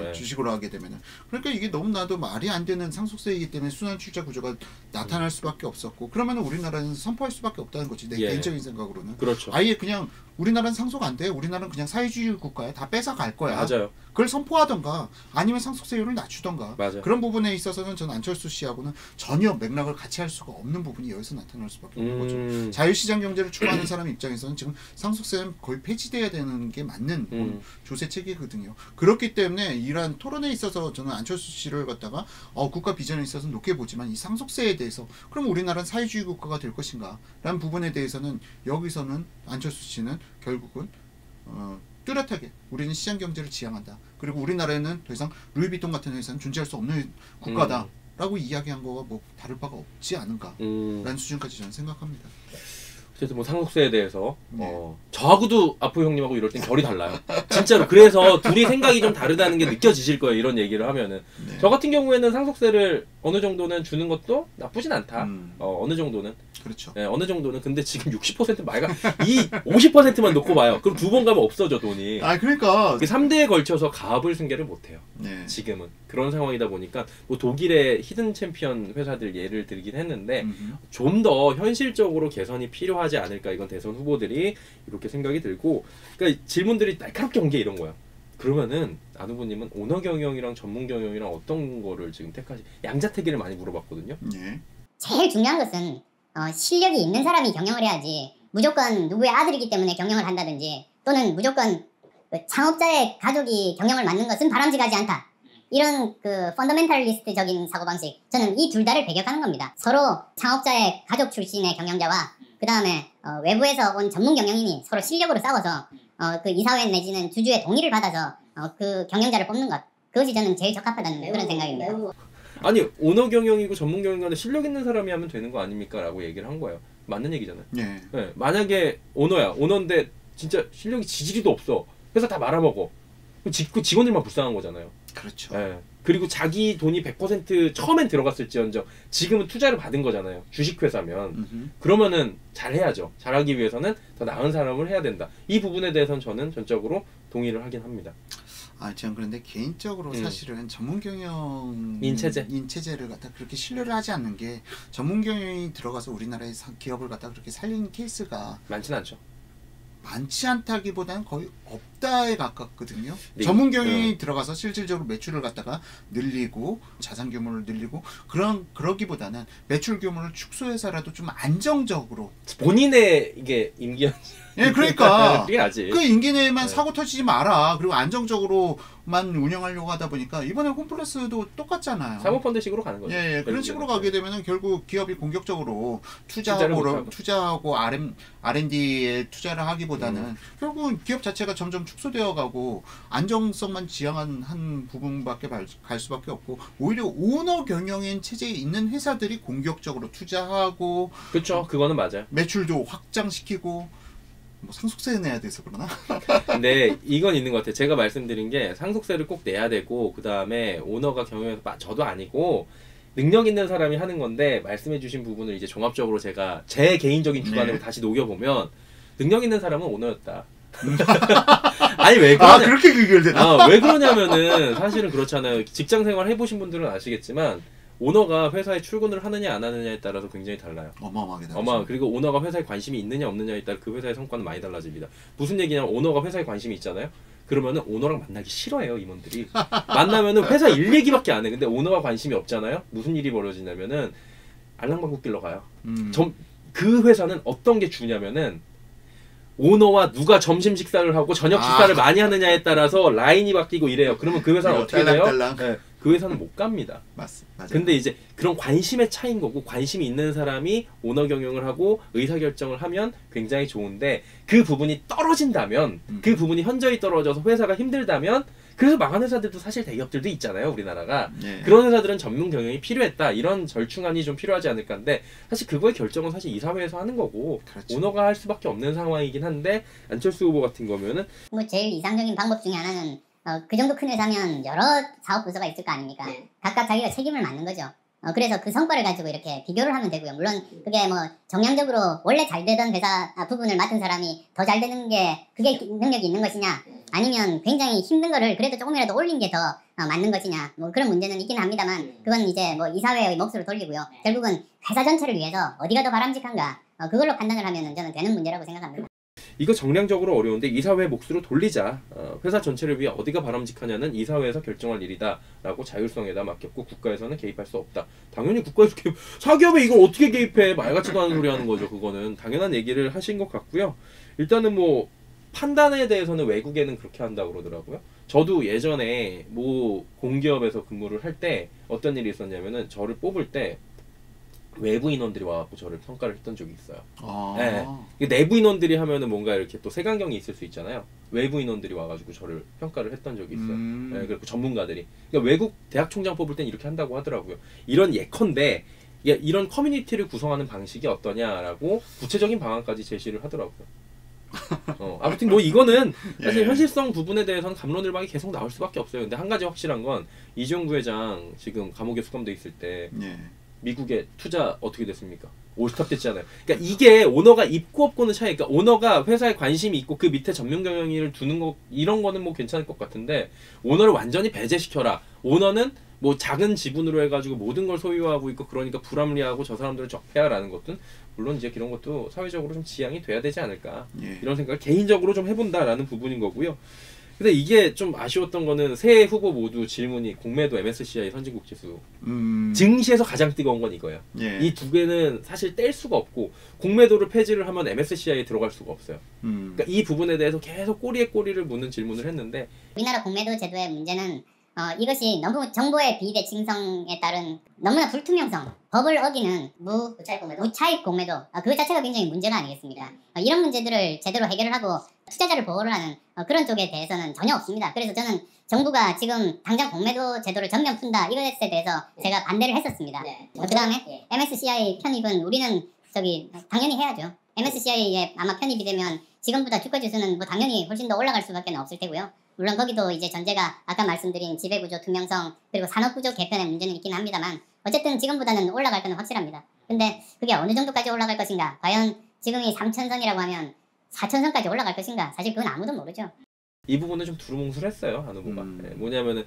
B: 예.
A: 주식으로 하게 되면은 그러니까 이게 너무나도 말이 안 되는 상속세이기 때문에 순환 출자 구조가 나타날 수밖에 없었고 그러면은 우리나라는 선포할 수밖에 없다는 거지 내
B: 예.
A: 개인적인 생각으로는
B: 그렇죠.
A: 아예 그냥 우리나라는 상속 안 돼. 우리나라는 그냥 사회주의 국가야. 다 뺏어 갈 거야.
B: 맞아요.
A: 그걸 선포하던가 아니면 상속세율을 낮추던가
B: 맞아요.
A: 그런 부분에 있어서는 전 안철수 씨하고는 전혀 맥락을 같이 할 수가 없는 부분이 여기서 나타날 수밖에 없는 거죠. 자유시장 경제를 추구하는 사람 입장에서는 지금 상속세는 거의 폐지돼야 되는 게 맞는 조세 체계거든요. 그렇기 때문에 이러한 토론에 있어서 저는 안철수 씨를 갖다가 국가 비전에 있어서 높게 보지만 이 상속세에 대해서 그럼 우리나라는 사회주의 국가가 될 것인가 라는 부분에 대해서는 여기서는 안철수 씨는 결국은 뚜렷하게 우리는 시장 경제를 지향한다. 그리고 우리나라에는 더 이상 루이비통 같은 회사는 존재할 수 없는 국가다. 라고 이야기한 거가 뭐 다를 바가 없지 않은가라는 수준까지 저는 생각합니다.
B: 어쨌든 뭐 상속세에 대해서
A: 네.
B: 저하고도 아프 형님하고 이럴 땐 결이 달라요. 진짜로. 그래서 둘이 생각이 좀 다르다는 게 느껴지실 거예요. 이런 얘기를 하면은.
A: 네.
B: 저 같은 경우에는 상속세를 어느 정도는 주는 것도 나쁘진 않다. 어느 정도는.
A: 그렇죠.
B: 네, 어느 정도는. 근데 지금 60% 말가 이 50%만 놓고 봐요. 그럼 두 번 가면 없어져 돈이.
A: 그러니까
B: 3대에 걸쳐서 가압을 승계를 못 해요.
A: 네.
B: 지금은 그런 상황이다 보니까 뭐 독일의 히든 챔피언 회사들 예를 들긴 했는데 좀 더 현실적으로 개선이 필요하지 않을까 이건 대선 후보들이 이렇게 생각이 들고 그러니까 질문들이 날카롭게 온 게 이런 거야. 그러면은 안 후보님은 오너 경영이랑 전문 경영이랑 어떤 거를 지금 택하시? 양자택일을 많이 물어봤거든요.
A: 네.
D: 제일 중요한 것은 실력이 있는 사람이 경영을 해야지 무조건 누구의 아들이기 때문에 경영을 한다든지 또는 무조건 창업자의 가족이 경영을 맡는 것은 바람직하지 않다. 이런 그 펀더멘탈리스트적인 사고방식 저는 이 둘 다를 배격하는 겁니다. 서로 창업자의 가족 출신의 경영자와 그 다음에 외부에서 온 전문 경영인이 서로 실력으로 싸워서 그 이사회 내지는 주주의 동의를 받아서 그 경영자를 뽑는 것 그것이 저는 제일 적합하다는 그런 생각입니다.
B: 아니 오너 경영이고 전문 경영 간에 실력 있는 사람이 하면 되는 거 아닙니까? 라고 얘기를 한 거예요. 맞는 얘기잖아요.
A: 네.
B: 네, 만약에 오너인데 진짜 실력이 지지리도 없어. 회사 다 말아먹어. 그 직원들만 불쌍한 거잖아요.
A: 그렇죠.
B: 네. 그리고 자기 돈이 100% 처음엔 들어갔을지언정 지금은 투자를 받은 거잖아요. 주식회사면. 그러면은 잘해야죠. 잘하기 위해서는 더 나은 사람을 해야 된다. 이 부분에 대해서는 저는 전적으로 동의를 하긴 합니다.
A: 저는 그런데 개인적으로 사실은 전문 경영 인체제를 갖다 그렇게 신뢰를 하지 않는 게 전문 경영이 들어가서 우리나라의 기업을 갖다 그렇게 살린 케이스가
B: 많진 않죠.
A: 많지 않다기보다는 거의 없다에 가깝거든요.
B: 네.
A: 전문 경영이 들어가서 실질적으로 매출을 갖다가 늘리고 자산 규모를 늘리고 그러기보다는 매출 규모를 축소해서라도 좀 안정적으로
B: 본인의 이게 임기연
A: 예, 그러니까
B: 그래야지.
A: 그 임기 내에만 사고 터지지 마라. 그리고 안정적으로만 운영하려고 하다 보니까 이번에 홈플러스도 똑같잖아요.
B: 사모펀드식으로 가는 거죠.
A: 예, 그런 식으로 가게 되면은 결국 기업이 공격적으로 투자하고 R&D에 투자를 하기보다는 결국은 기업 자체가 점점 축소되어 가고 안정성만 지향한 한 부분밖에 갈 수밖에 없고 오히려 오너 경영인 체제에 있는 회사들이 공격적으로 투자하고
B: 그렇죠. 그거는 맞아요.
A: 매출도 확장시키고 뭐 상속세 내야 돼서 그러나?
B: 근데 이건 있는 것 같아요. 제가 말씀드린 게 상속세를 꼭 내야 되고 그 다음에 오너가 경영해서 저도 아니고 능력 있는 사람이 하는 건데 말씀해주신 부분을 이제 종합적으로 제가 제 개인적인 주관으로 다시 녹여보면 능력 있는 사람은 오너였다. 아니 왜 그러냐?
A: 그렇게 귀결되나?
B: 왜 그러냐면은 사실은 그렇잖아요. 직장 생활 해보신 분들은 아시겠지만 오너가 회사에 출근을 하느냐 안 하느냐에 따라서 굉장히 달라요.
A: 어마어마하게 다르죠.
B: 그리고 오너가 회사에 관심이 있느냐 없느냐에 따라 그 회사의 성과는 많이 달라집니다. 무슨 얘기냐면 오너가 회사에 관심이 있잖아요. 그러면은 오너랑 만나기 싫어해요 임원들이. 만나면은 회사 일 얘기밖에 안 해. 근데 오너가 관심이 없잖아요. 무슨 일이 벌어지냐면은 알랑방구 끼러 가요. 그 회사는 어떤 게 주냐면은 오너와 누가 점심 식사를 하고 저녁 식사를 많이 하느냐에 따라서 라인이 바뀌고 이래요. 그러면 그 회사는 어떻게 돼요? 네, 그 회사는 못 갑니다.
A: 맞아요.
B: 근데 이제 그런 관심의 차이인 거고 관심이 있는 사람이 오너 경영을 하고 의사결정을 하면 굉장히 좋은데 그 부분이 떨어진다면 그 부분이 현저히 떨어져서 회사가 힘들다면 그래서 망한 회사들도 사실 대기업들도 있잖아요. 우리나라가. 그런 회사들은 전문 경영이 필요했다. 이런 절충안이 좀 필요하지 않을까 하는데 사실 그거의 결정은 사실 이사회에서 하는 거고 그렇죠. 오너가 할 수밖에 없는 상황이긴 한데 안철수 후보 같은 거면은
D: 뭐 제일 이상적인 방법 중에 하나는 그 정도 큰 회사면 여러 사업 부서가 있을 거 아닙니까? 각각 자기가 책임을 맡는 거죠. 그래서 그 성과를 가지고 이렇게 비교를 하면 되고요. 물론 그게 뭐 정량적으로 원래 잘 되던 회사 부분을 맡은 사람이 더 잘 되는 게 그게 능력이 있는 것이냐, 아니면 굉장히 힘든 거를 그래도 조금이라도 올린 게 더 맞는 것이냐, 뭐 그런 문제는 있긴 합니다만, 그건 이제 뭐 이사회의 몫으로 돌리고요. 결국은 회사 전체를 위해서 어디가 더 바람직한가, 그걸로 판단을 하면은 저는 되는 문제라고 생각합니다.
B: 이거 정량적으로 어려운데 이사회 몫으로 돌리자. 회사 전체를 위해 어디가 바람직하냐는 이사회에서 결정할 일이다 라고 자율성에다 맡겼고 국가에서는 개입할 수 없다. 당연히 국가에서 개입, 사기업에 이걸 어떻게 개입해. 말 같지도 않은 소리 하는 거죠. 그거는 당연한 얘기를 하신 것 같고요. 일단은 뭐 판단에 대해서는 외국에는 그렇게 한다고 그러더라고요. 저도 예전에 뭐 공기업에서 근무를 할 때 어떤 일이 있었냐면은 저를 뽑을 때 외부 인원들이 와갖고 저를 평가를 했던 적이 있어요. 네. 내부 인원들이 하면은 뭔가 이렇게 또 색안경이 있을 수 있잖아요. 외부 인원들이 와가지고 저를 평가를 했던 적이 있어요. 네, 그리고 전문가들이. 그러니까 외국 대학 총장 뽑을 땐 이렇게 한다고 하더라고요. 이런 예컨대 이런 커뮤니티를 구성하는 방식이 어떠냐라고 구체적인 방안까지 제시를 하더라고요. 아무튼 뭐 이거는 사실
A: 예.
B: 현실성 부분에 대해서는 갑론을박이 계속 나올 수밖에 없어요. 근데 한 가지 확실한 건 이재용 부회장 지금 감옥에 수감돼 있을 때
A: 예.
B: 미국의 투자 어떻게 됐습니까? 올스톱 됐잖아요. 그러니까 이게 오너가 있고 없고는 차이. 그러니까 오너가 회사에 관심이 있고 그 밑에 전문 경영인을 두는 거 이런 거는 뭐 괜찮을 것 같은데 오너를 완전히 배제시켜라. 오너는 뭐 작은 지분으로 해가지고 모든 걸 소유하고 있고 그러니까 불합리하고 저 사람들을 적폐하라는 것은 물론 이제 이런 것도 사회적으로 좀 지양이 돼야 되지 않을까 이런 생각을 개인적으로 좀 해본다라는 부분인 거고요. 근데 이게 좀 아쉬웠던 거는 세 후보 모두 질문이 공매도 MSCI 선진국 지수 증시에서 가장 뜨거운 건 이거예요.
A: 예.
B: 이 두 개는 사실 뗄 수가 없고 공매도를 폐지를 하면 MSCI에 들어갈 수가 없어요. 그러니까 이 부분에 대해서 계속 꼬리에 꼬리를 무는 질문을 했는데
D: 우리나라 공매도 제도의 문제는 이것이 너무 정보의 비대칭성에 따른 너무나 불투명성, 법을 어기는 무차익 공매도, 그 자체가 굉장히 문제가 아니겠습니까? 이런 문제들을 제대로 해결을 하고 투자자를 보호를 하는 그런 쪽에 대해서는 전혀 없습니다. 그래서 저는 정부가 지금 당장 공매도 제도를 전면 푼다 이것에 대해서 제가 반대를 했었습니다. 그 다음에 MSCI 편입은 우리는 당연히 해야죠. MSCI에 아마 편입이 되면 지금보다 주가 지수는 뭐 당연히 훨씬 더 올라갈 수밖에 없을 테고요. 물론 거기도 이제 전제가 아까 말씀드린 지배구조 투명성 그리고 산업구조 개편의 문제는 있긴 합니다만 어쨌든 지금보다는 올라갈 거는 확실합니다. 근데 그게 어느 정도까지 올라갈 것인가, 과연 지금이 3,000선이라고 하면 4,000선까지 올라갈 것인가, 사실 그건 아무도 모르죠.
B: 이 부분은 좀 두루뭉술했어요, 한 후보가. 네, 뭐냐면은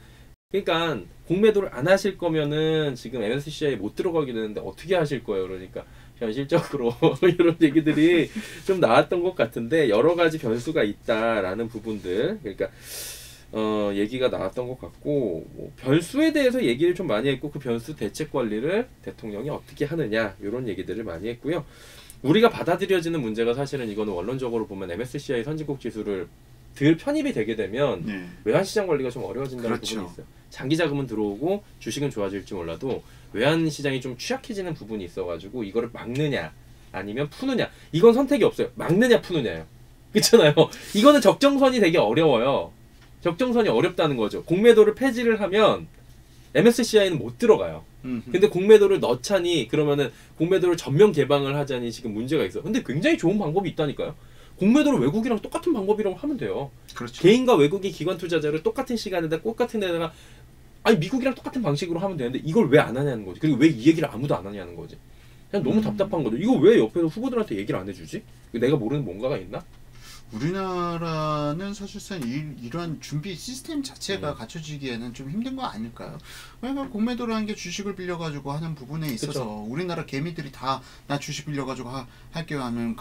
B: 그러니까 공매도를 안 하실 거면은 지금 MSCI에 못 들어가게 되는데 어떻게 하실 거예요? 그러니까 현실적으로 이런 얘기들이 좀 나왔던 것 같은데 여러 가지 변수가 있다라는 부분들, 그러니까 얘기가 나왔던 것 같고 뭐 변수에 대해서 얘기를 좀 많이 했고 그 변수 대책 관리를 대통령이 어떻게 하느냐 이런 얘기들을 많이 했고요. 우리가 받아들여지는 문제가 사실은 이거는 원론적으로 보면 MSCI 선진국 지수를 덜 편입이 되게 되면 외환시장 관리가 좀 어려워진다는 부분이 있어요. 장기 자금은 들어오고 주식은 좋아질지 몰라도 외환시장이 좀 취약해지는 부분이 있어가지고 이거를 막느냐 아니면 푸느냐, 이건 선택이 없어요. 막느냐 푸느냐예요. 그렇잖아요. 이거는 적정선이 되게 어려워요. 적정선이 어렵다는 거죠. 공매도를 폐지를 하면 MSCI는 못 들어가요. 근데 공매도를 넣자니 그러면은 공매도를 전면 개방을 하자니 지금 문제가 있어요. 근데 굉장히 좋은 방법이 있다니까요. 공매도를 외국이랑 똑같은 방법이라고 하면 돼요.
A: 그렇죠.
B: 개인과 외국인 기관 투자자를 똑같은 시간에다 똑같은 데다가 아니 미국이랑 똑같은 방식으로 하면 되는데 이걸 왜 안 하냐는 거지. 그리고 왜 이 얘기를 아무도 안 하냐는 거지. 그냥 너무 답답한 거죠. 이거 왜 옆에서 후보들한테 얘기를 안 해주지? 내가 모르는 뭔가가 있나?
A: 우리나라는 사실상 이러한 준비 시스템 자체가 갖춰지기에는 좀 힘든 거 아닐까요? 그러니까 공매도라는 게 주식을 빌려가지고 하는 부분에 있어서
B: 그쵸.
A: 우리나라 개미들이 다 나 주식 빌려가지고 할게요 하면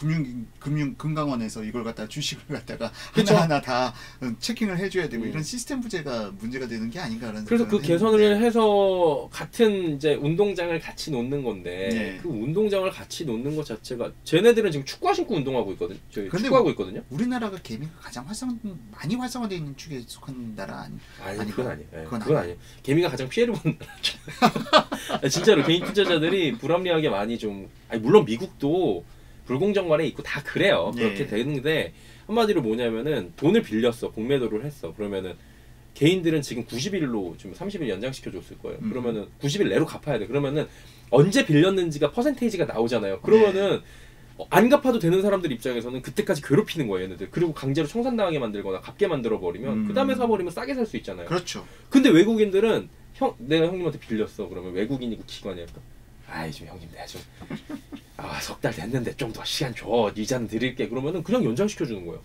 A: 금강원에서 이걸 갖다 주식을 갖다가 하나하나 다 체킹을 해줘야 되고 이런 시스템 부재가 문제가 되는 게 아닌가라는.
B: 그래서 그 개선을 해서 같은 이제 운동장을 같이 놓는 건데 그 운동장을 같이 놓는 것 자체가 쟤네들은 지금 축구화 신고 운동하고 있거든. 저희 축구하고 있거든요.
A: 우리나라가 개미가 가장 많이 활성화되어 있는 축에 속한 나라
B: 아니 그건 아니에요. 네,
A: 그건
B: 아니에요. 개미가 가장 피해를 보는 나라. 진짜로 개인 투자자들이 불합리하게 많이 좀 물론 미국도 불공정거래 있고 다 그래요. 그렇게 되는데 한마디로 뭐냐면은 돈을 빌렸어. 공매도를 했어. 그러면은 개인들은 지금 90일로 지금 30일 연장시켜 줬을 거예요. 그러면은 90일 내로 갚아야 돼. 그러면은 언제 빌렸는지가 퍼센테이지가 나오잖아요. 그러면은 안 갚아도 되는 사람들 입장에서는 그때까지 괴롭히는 거예요, 얘네들. 그리고 강제로 청산당하게 만들거나 갚게 만들어 버리면 그 다음에 사버리면 싸게 살 수 있잖아요.
A: 그렇죠.
B: 근데 외국인들은 내가 형님한테 빌렸어. 그러면 외국인이고 기관이야. 아이 좀 형님 내가 좀 석 달 됐는데 좀 더 시간 줘. 이자는 드릴게. 그러면은 그냥 연장시켜 주는 거예요.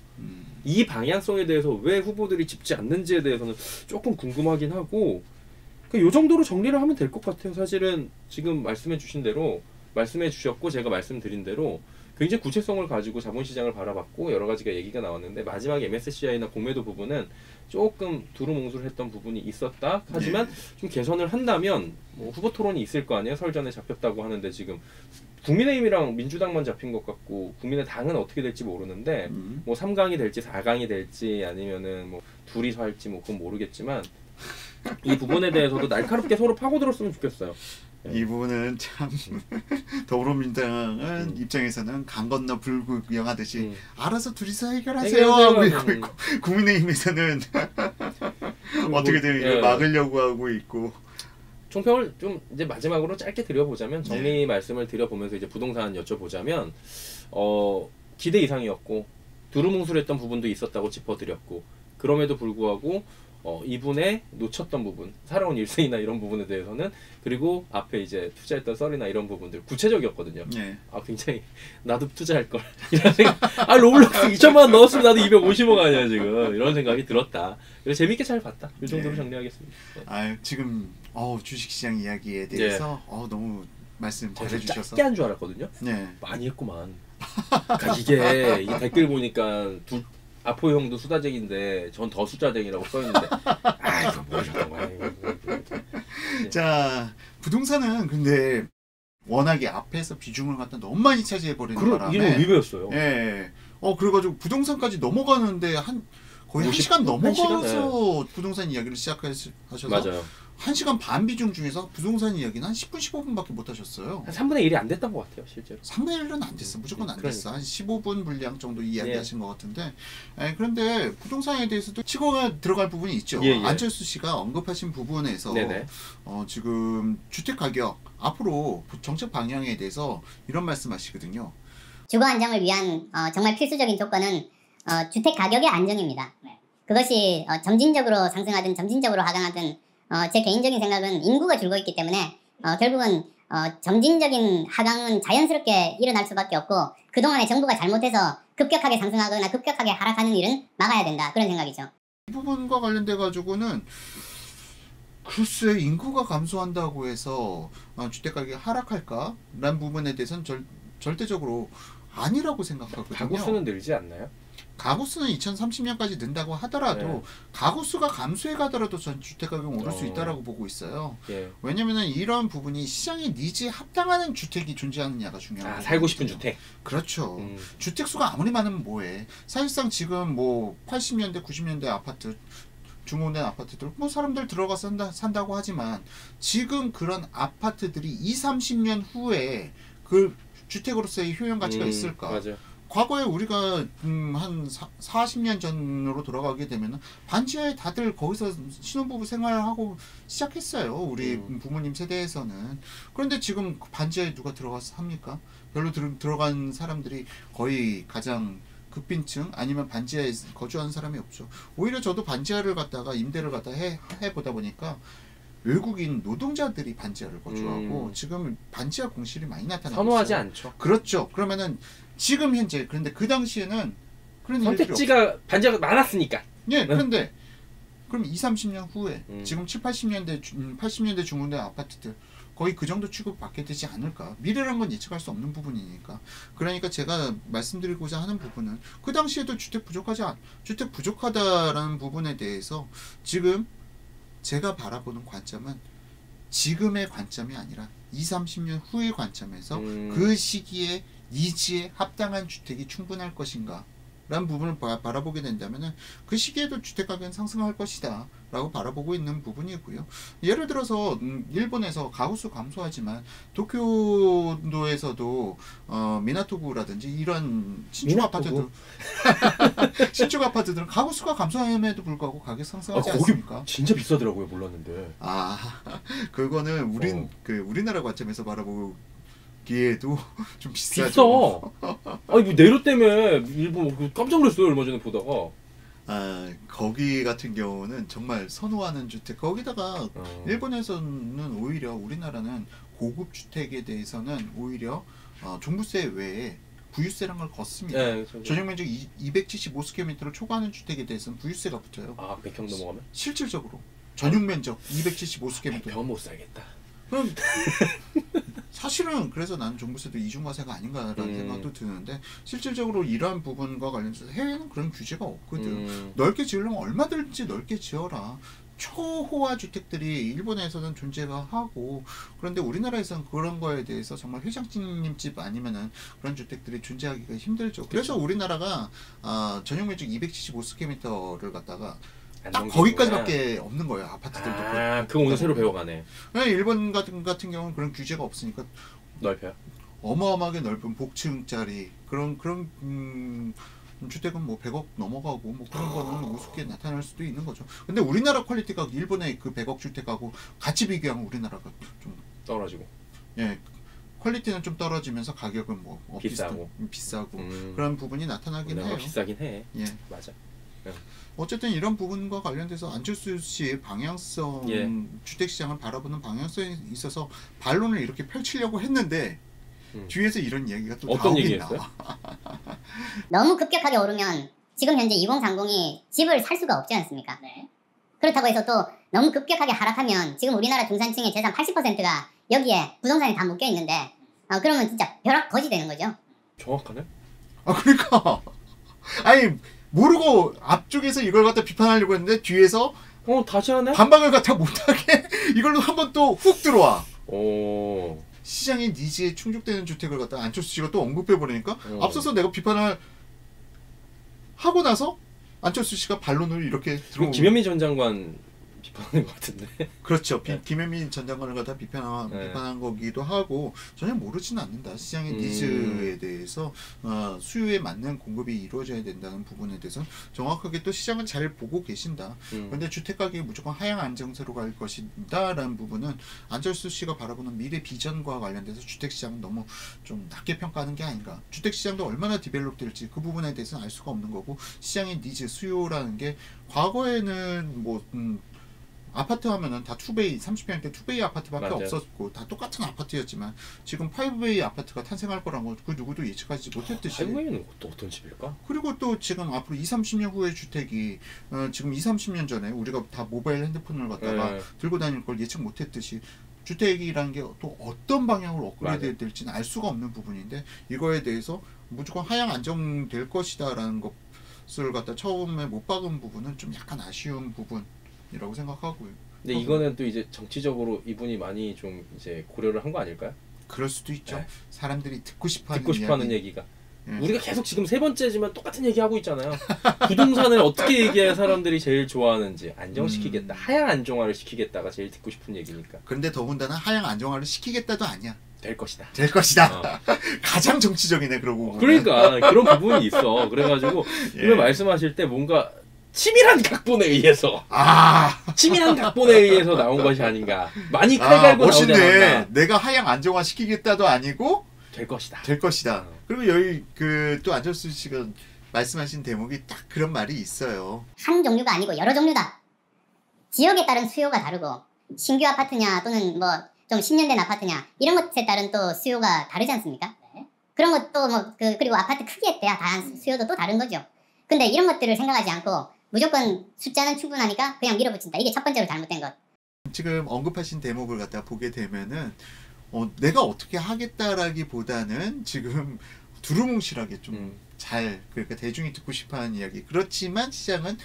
B: 이 방향성에 대해서 왜 후보들이 짚지 않는지에 대해서는 조금 궁금하긴 하고 요 정도로 정리를 하면 될 것 같아요. 사실은 지금 말씀해 주셨고 제가 말씀드린 대로 굉장히 구체성을 가지고 자본시장을 바라봤고 여러 가지가 얘기가 나왔는데 마지막에 MSCI나 공매도 부분은 조금 두루뭉술했던 부분이 있었다. 하지만 좀 개선을 한다면 뭐 후보 토론이 있을 거 아니에요. 설 전에 잡혔다고 하는데 지금 국민의힘이랑 민주당만 잡힌 것 같고 국민의당은 어떻게 될지 모르는데 뭐 3강이 될지 4강이 될지 아니면은 뭐 둘이서 할지 뭐 그건 모르겠지만 이 부분에 대해서도 날카롭게 서로 파고들었으면 좋겠어요.
A: 이 부분은 참 더불어민주당은 입장에서는 강 건너 불구경하듯이 알아서 둘이서 해결하세요 하고 있고 국민의힘에서는 어떻게든 이걸 막으려고 하고 있고
B: 총평을 좀 이제 마지막으로 짧게 드려보자면 정리 말씀을 드려보면서 이제 부동산 여쭤보자면 기대 이상이었고 두루뭉술했던 부분도 있었다고 짚어드렸고 그럼에도 불구하고 이분의 놓쳤던 부분, 살아온 일생이나 이런 부분에 대해서는 그리고 앞에 이제 투자했던 썰이나 이런 부분들 구체적이었거든요. 굉장히 나도 투자할 걸 이런 생각. 로블록스 2천만 원 넣었으면 나도 250억 아니야 지금 이런 생각이 들었다. 그래서 재밌게 잘 봤다. 이 정도로 정리하겠습니다.
A: 지금 주식시장 이야기에 대해서 너무 말씀 잘해주셔서
B: 짧게 한 줄 알았거든요. 많이 했구만. 그러니까 이게 댓글 보니까 아포 형도 수다쟁인데 전 더 수다쟁이라고 써있는데 이거 모르셨던 거야.
A: 자 부동산은 근데 워낙에 앞에서 비중을 갖다 너무 많이 차지해버리는 바람에
B: 이거 의외였어요.
A: 그래가지고 부동산까지 넘어가는데 거의 1시간 넘어가서
B: 1시간?
A: 부동산 이야기를 시작하셔서
B: 맞아요.
A: 1시간 반 비중 중에서 부동산 이야기는 한 10분 15분밖에 못 하셨어요.
B: 한 3분의 1이 안 됐던 것 같아요 실제로.
A: 3분의 1은 안 됐어. 무조건 안 됐어. 한 15분 분량 정도 이야기하신 것 같은데 그런데 부동산에 대해서도 치고 들어갈 부분이 있죠. 안철수 씨가 언급하신 부분에서 지금 주택가격 앞으로 정책 방향에 대해서 이런 말씀하시거든요.
D: 주거 안정을 위한 정말 필수적인 조건은 주택 가격의 안정입니다. 그것이 점진적으로 상승하든 점진적으로 하강하든 제 개인적인 생각은 인구가 줄고 있기 때문에 결국은 점진적인 하강은 자연스럽게 일어날 수밖에 없고 그동안에 정부가 잘못해서 급격하게 상승하거나 급격하게 하락하는 일은 막아야 된다. 그런 생각이죠.
A: 이 부분과 관련돼 가지고는 글쎄 인구가 감소한다고 해서 주택가격이 하락할까? 라는 부분에 대해서는 절대적으로 아니라고 생각하거든요.
B: 가구 수는 늘지 않나요?
A: 가구 수는 2030년까지 는다고 하더라도 가구 수가 감소해 가더라도 전 주택 가격은 오를 수 있다라고 보고 있어요. 왜냐면은 이런 부분이 시장의 니즈에 합당하는 주택이 존재하느냐가 중요한
B: 살고 싶은 주택.
A: 그렇죠. 주택 수가 아무리 많으면 뭐해. 사실상 지금 뭐 80년대 90년대 아파트 중고된 아파트들 뭐 사람들 들어가서 산다고 하지만 지금 그런 아파트들이 20-30년 후에 그 주택으로서의 효용 가치가 있을까?
B: 맞아.
A: 과거에 우리가 한 40년 전으로 돌아가게 되면 반지하에 다들 거기서 신혼부부 생활하고 시작했어요. 우리 부모님 세대에서는. 그런데 지금 반지하에 누가 들어가서 삽니까? 별로 들어간 사람들이 거의 가장 극빈층 아니면 반지하에 거주하는 사람이 없죠. 오히려 저도 반지하를 갖다가 임대를 갖다 해보다 보니까 외국인 노동자들이 반지하를 거주하고 지금 반지하 공실이 많이 나타나고
B: 선호하지
A: 있어요.
B: 않죠.
A: 그렇죠. 그러면은 지금 현재 그런데 그 당시에는 그런
B: 선택지가 반지하가 많았으니까.
A: 그런데 그럼 20-30년 후에 지금 80년대 중후대 아파트들 거의 그 정도 취급받게 되지 않을까. 미래란 건 예측할 수 없는 부분이니까. 그러니까 제가 말씀드리고자 하는 부분은 그 당시에도 주택 부족하다라는 부분에 대해서 지금 제가 바라보는 관점은 지금의 관점이 아니라 20-30년 후의 관점에서 그 시기에 니즈에 합당한 주택이 충분할 것인가 라는 부분을 바라보게 된다면 그 시기에도 주택가격은 상승할 것이다 라고 바라보고 있는 부분이고요. 예를 들어서 일본에서 가구수 감소하지만 도쿄도에서도 미나토구라든지 이런 신축 아파트들 신축 아파트들은 가구수가 감소함에도 불구하고 가격 상승하지 않습니까?
B: 진짜 비싸더라고요. 몰랐는데.
A: 그거는 우리나라 관점에서 바라보고 기에도 좀 비싸죠.
B: 비싸. 뭐 내로 때문에 일본 깜짝 놀랐어요. 얼마 전에 보다가.
A: 거기 같은 경우는 정말 선호하는 주택. 거기다가 일본에서는 오히려 우리나라는 고급 주택에 대해서는 오히려 종부세 외에 부유세란 걸 걷습니다.
B: 네,
A: 전용면적 275스퀘어미터를 초과하는 주택에 대해서는 부유세가 붙어요.
B: 아, 100평 넘어가면?
A: 실질적으로 전용면적 275스퀘어미터.
B: 100평은 못 살겠다.
A: 그럼 사실은 그래서 나는 종부세도 이중과세가 아닌가라는 생각도 드는데 실질적으로 이러한 부분과 관련해서 해외는 그런 규제가 없거든. 넓게 지으려면 얼마든지 넓게 지어라. 초호화 주택들이 일본에서는 존재가 하고 그런데 우리나라에서는 그런 거에 대해서 정말 회장님 집 아니면은 그런 주택들이 존재하기가 힘들죠. 그래서 우리나라가 전용면적 275스퀘어미터를 갖다가 딱 거기까지밖에 없는 거예요. 아파트들도.
B: 그거 오늘 새로 배워가네.
A: 일본 같은 경우는 그런 규제가 없으니까
B: 넓혀요?
A: 어마어마하게 넓은 복층짜리 그런 주택은 뭐 100억 넘어가고 뭐 그런 거는 우습게 나타날 수도 있는 거죠. 근데 우리나라 퀄리티가 일본의 그 100억 주택하고 같이 비교하면 우리나라가 좀
B: 떨어지고.
A: 예. 퀄리티는 좀 떨어지면서 가격은 뭐
B: 비싸고
A: 그런 부분이 나타나긴 해요.
B: 비싸긴 해.
A: 예.
B: 맞아.
A: 어쨌든 이런 부분과 관련돼서 안철수 씨의 방향성, 주택시장을 바라보는 방향성에 있어서 반론을 이렇게 펼치려고 했는데 뒤에서 이런 얘기가 또
B: 어떤
A: 나오긴
B: 얘기였어요?
A: 나와.
D: 너무 급격하게 오르면 지금 현재 2030이 집을 살 수가 없지 않습니까?
C: 네.
D: 그렇다고 해서 또 너무 급격하게 하락하면 지금 우리나라 중산층의 재산 80%가 여기에 부동산에 다 묶여 있는데 그러면 진짜 벼락거지 되는 거죠.
B: 정확하네?
A: 그러니까 아니 모르고 앞쪽에서 이걸 갖다 비판하려고 했는데 뒤에서
B: 다시 하네?
A: 반박을 갖다 못하게 이걸로 한번 또 훅 들어와.
B: 오.
A: 시장의 니즈에 충족되는 주택을 갖다 안철수 씨가 또 언급해 버리니까 앞서서 내가 비판을 하고 나서 안철수 씨가 반론을 이렇게 들어오고.
B: 김현미 전 장관 비판하는 것 같은데.
A: 그렇죠. 김현미 전 장관을 갖다 비판한 거기도 하고 전혀 모르지는 않는다. 시장의 니즈에 대해서 수요에 맞는 공급이 이루어져야 된다는 부분에 대해서 정확하게 또 시장은 잘 보고 계신다. 그런데 주택 가격이 무조건 하향 안정세로 갈 것이다라는 부분은 안철수 씨가 바라보는 미래 비전과 관련돼서 주택 시장은 너무 좀 낮게 평가하는 게 아닌가. 주택 시장도 얼마나 디벨롭 될지 그 부분에 대해서는 알 수가 없는 거고 시장의 니즈, 수요라는 게 과거에는 뭐 아파트 하면은 다 2베이, 30평대 2베이 아파트밖에
B: 맞아요.
A: 없었고 다 똑같은 아파트였지만 지금 5베이 아파트가 탄생할 거란 걸 그 누구도 예측하지 못했듯이
B: 5베이는 또 어떤 집일까?
A: 그리고 또 지금 앞으로 20-30년 후의 주택이 지금 20-30년 전에 우리가 다 모바일 핸드폰을 갖다가 들고 다닐 걸 예측 못했듯이 주택이라는 게 또 어떤 방향으로 업그레이드 될지는 알 수가 없는 부분인데 이거에 대해서 무조건 하향 안정될 것이다라는 것을 갖다 처음에 못 박은 부분은 좀 약간 아쉬운 부분이라고 생각하고요.
B: 근데 이거는 또 이제 정치적으로 이분이 많이 좀 이제 고려를 한 거 아닐까요?
A: 그럴 수도 있죠.
B: 네.
A: 사람들이 듣고 싶어하는
B: 얘기가. 우리가 계속 지금 세 번째지만 똑같은 얘기 하고 있잖아요. 부동산을 어떻게 얘기해야 사람들이 제일 좋아하는지 안정시키겠다. 하향 안정화를 시키겠다가 제일 듣고 싶은 얘기니까.
A: 그런데 더군다나 하향 안정화를 시키겠다도 아니야.
B: 될 것이다.
A: 될 것이다. 가장 정치적이네 그러고.
B: 그러니까 그런 부분이 있어. 그래가지고 이걸 말씀하실 때 뭔가 치밀한 각본에 의해서 치밀한 각본에 의해서 나온 것이 아닌가. 많이 칼 갈고 나오지 않았나.
A: 내가 하향 안정화 시키겠다도 아니고
B: 될 것이다.
A: 될 것이다. 그리고 여기 그 또 안철수 씨가 말씀하신 대목이 딱 그런 말이 있어요.
D: 한 종류가 아니고 여러 종류다. 지역에 따른 수요가 다르고 신규 아파트냐 또는 뭐 좀 10년 된 아파트냐 이런 것에 따른 또 수요가 다르지 않습니까? 네. 그런 것도 뭐 그리고 아파트 크기에 대한 수요도 또 다른 거죠. 근데 이런 것들을 생각하지 않고 무조건 숫자는 충분하니까 그냥 밀어붙인다. 이게 첫 번째로 잘못된 것.
A: 지금 언급하신 대목을 갖다 보게 되면은 내가 어떻게 하겠다라기보다는 지금 두루뭉실하게 좀 잘 그러니까 대중이 듣고 싶어하는 이야기. 그렇지만 시장은